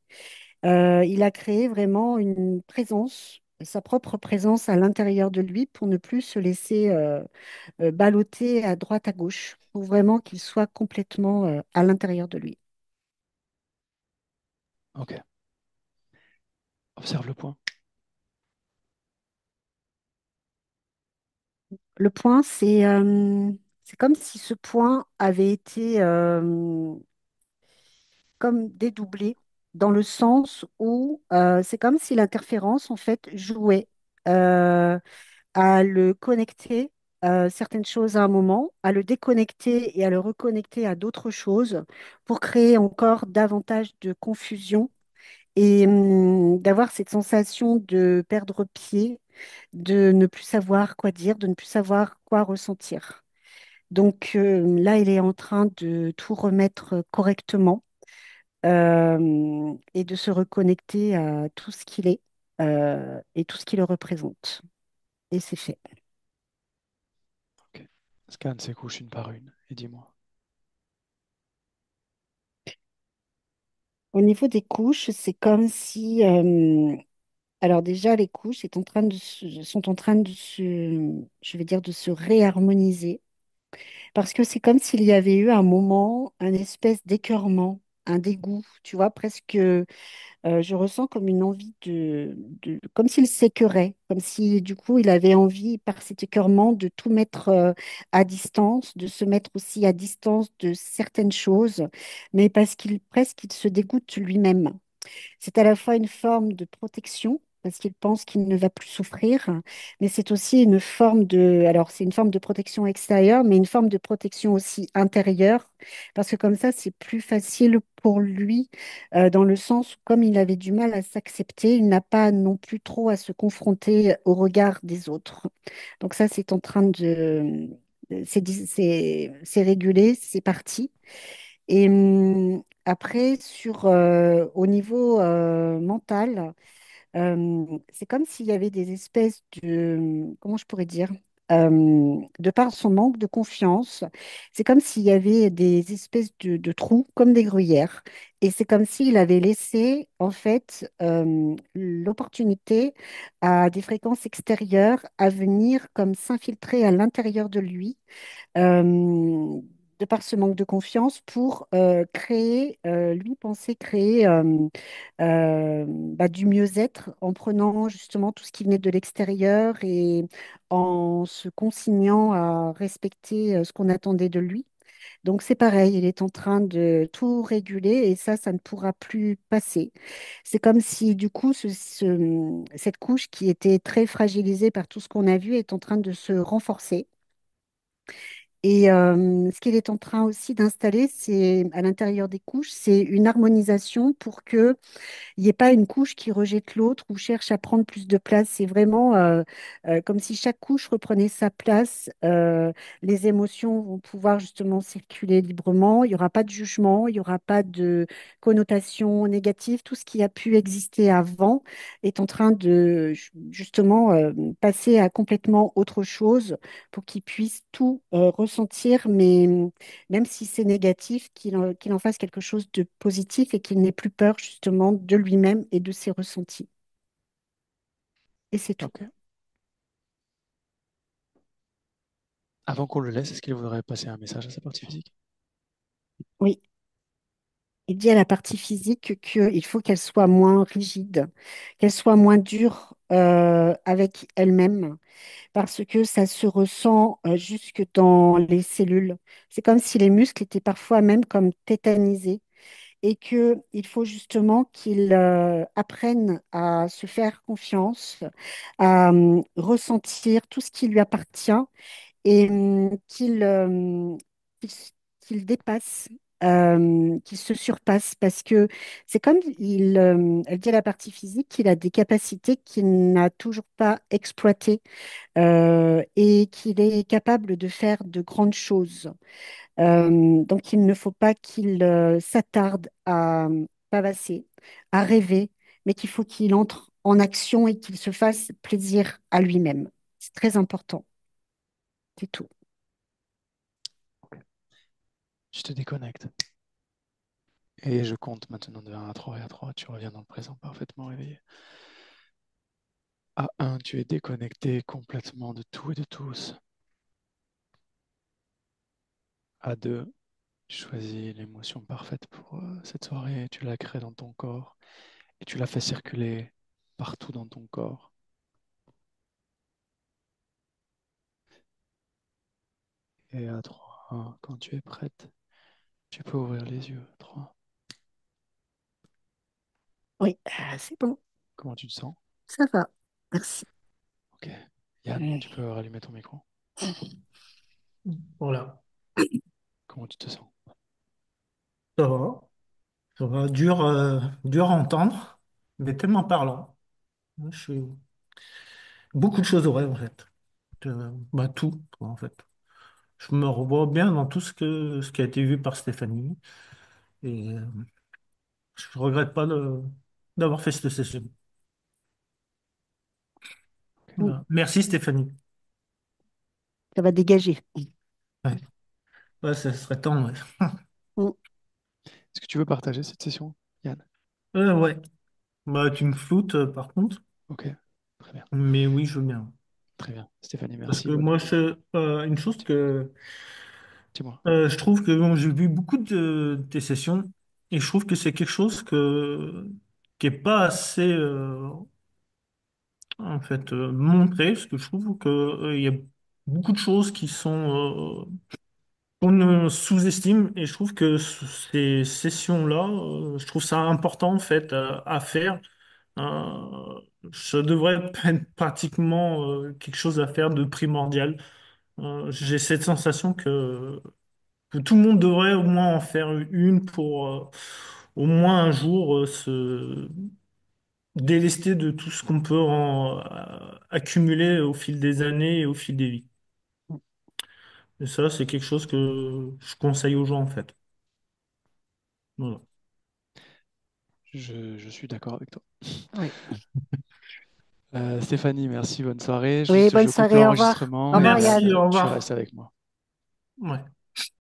il a créé vraiment une présence, sa propre présence à l'intérieur de lui, pour ne plus se laisser balloter à droite, à gauche, pour vraiment qu'il soit complètement à l'intérieur de lui. Ok. Observe le point. Le point, c'est comme si ce point avait été comme dédoublé. dans le sens où c'est comme si l'interférence, en fait, jouait euh, à le connecter certaines choses à un moment, à le déconnecter et à le reconnecter à d'autres choses pour créer encore davantage de confusion et d'avoir cette sensation de perdre pied, de ne plus savoir quoi dire, de ne plus savoir quoi ressentir. Donc là, il est en train de tout remettre correctement et de se reconnecter à tout ce qu'il est et tout ce qui le représente. Et c'est fait. Ok. Scanne ces couches une par une et dis-moi. Au niveau des couches, c'est comme si, alors déjà, les couches sont en train de se, je vais dire, de se réharmoniser. Parce que c'est comme s'il y avait eu un moment, un espèce d'écœurement, un dégoût, tu vois, presque. Je ressens comme une envie comme s'il s'écœurait, comme si du coup il avait envie par cet écœurement de tout mettre à distance, de se mettre aussi à distance de certaines choses, mais parce qu'il presque il se dégoûte lui-même. C'est à la fois une forme de protection, parce qu'il pense qu'il ne va plus souffrir, mais c'est aussi une forme alors c'est une forme de protection extérieure, mais une forme de protection aussi intérieure, parce que comme ça, c'est plus facile pour lui, dans le sens où comme il avait du mal à s'accepter, il n'a pas non plus trop à se confronter au regard des autres. Donc ça, c'est en train de... c'est régulé, c'est parti. Et après, au niveau mental, c'est comme s'il y avait des espèces comment je pourrais dire, de par son manque de confiance, c'est comme s'il y avait des espèces de trous, comme des gruyères. Et c'est comme s'il avait laissé, en fait, l'opportunité à des fréquences extérieures à venir comme s'infiltrer à l'intérieur de lui euh, de par ce manque de confiance pour créer, lui penser créer du mieux-être en prenant justement tout ce qui venait de l'extérieur et en se consignant à respecter ce qu'on attendait de lui. Donc c'est pareil, il est en train de tout réguler et ça ne pourra plus passer. C'est comme si du coup cette couche qui était très fragilisée par tout ce qu'on a vu est en train de se renforcer. Et ce qu'il est en train aussi d'installer, c'est à l'intérieur des couches, c'est une harmonisation pour que il n'y ait pas une couche qui rejette l'autre ou cherche à prendre plus de place. C'est vraiment comme si chaque couche reprenait sa place. Les émotions vont pouvoir justement circuler librement. Il n'y aura pas de jugement, il n'y aura pas de connotation négative. Tout ce qui a pu exister avant est en train de justement passer à complètement autre chose pour qu'il puisse tout ressentir, mais même si c'est négatif, qu'il en fasse quelque chose de positif et qu'il n'ait plus peur justement de lui-même et de ses ressentis. Et c'est tout. Ok. Avant qu'on le laisse, est-ce qu'il voudrait passer un message à sa partie physique? Oui, il dit à la partie physique qu'il faut qu'elle soit moins rigide, qu'elle soit moins dure avec elle-même, parce que ça se ressent jusque dans les cellules. C'est comme si les muscles étaient parfois même comme tétanisés et qu'il faut justement qu'ils apprennent à se faire confiance, à ressentir tout ce qui lui appartient et qu'il s- qu'il dépasse, qu'il se surpasse parce que c'est comme elle dit à la partie physique qu'il a des capacités qu'il n'a toujours pas exploitées et qu'il est capable de faire de grandes choses. Donc, il ne faut pas qu'il s'attarde à pavasser, à rêver, mais qu'il faut qu'il entre en action et qu'il se fasse plaisir à lui-même. C'est très important, c'est tout. Ok. Je te déconnecte. Et je compte maintenant de 1 à 3 et à 3, tu reviens dans le présent parfaitement réveillé. À 1, tu es déconnecté complètement de tout et de tous. À 2, tu choisis l'émotion parfaite pour cette soirée, tu la crées dans ton corps et tu la fais circuler partout dans ton corps. Et à 3, quand tu es prête, tu peux ouvrir les yeux. 3. Oui, c'est bon, Comment tu te sens? ça va. Merci. Ok. Yann, Euh, tu peux rallumer ton micro. Voilà, Comment tu te sens? ça va. Ça va, dur à entendre, mais tellement parlant. Je suis beaucoup de choses vraies, en fait. Bah, tout, quoi, en fait. Je me revois bien dans tout ce qui a été vu par Stéphanie. Et je regrette pas d'avoir fait cette session. mm, Voilà. Merci Stéphanie. Ça va dégager. Ouais. Ouais, ça serait temps, ouais. Mm. Est-ce que tu veux partager cette session, Yann? Ouais. Bah, tu me floutes, par contre. Ok. Très bien. Mais oui, je veux bien. Très bien. Stéphanie, Parce merci. que Bonne. moi, une chose que Dis-moi. je trouve que bon, j'ai vu beaucoup de tes sessions et je trouve que c'est quelque chose qui est pas assez en fait montré, parce que je trouve que il y a beaucoup de choses qui sont qu'on sous-estime et je trouve que ces sessions-là, je trouve ça important en fait à faire. Euh, Ça devrait être pratiquement quelque chose à faire de primordial. J'ai cette sensation que tout le monde devrait au moins en faire une pour au moins un jour se délester de tout ce qu'on peut accumuler au fil des années et au fil des vies. Et ça, c'est quelque chose que je conseille aux gens en fait. Voilà. Je suis d'accord avec toi. Oui. Stéphanie, merci. Bonne soirée. Oui, Juste, bonne je coupe soirée, au revoir. Au l'enregistrement revoir, et Merci, Yann. au tu restes revoir. avec moi. Ouais.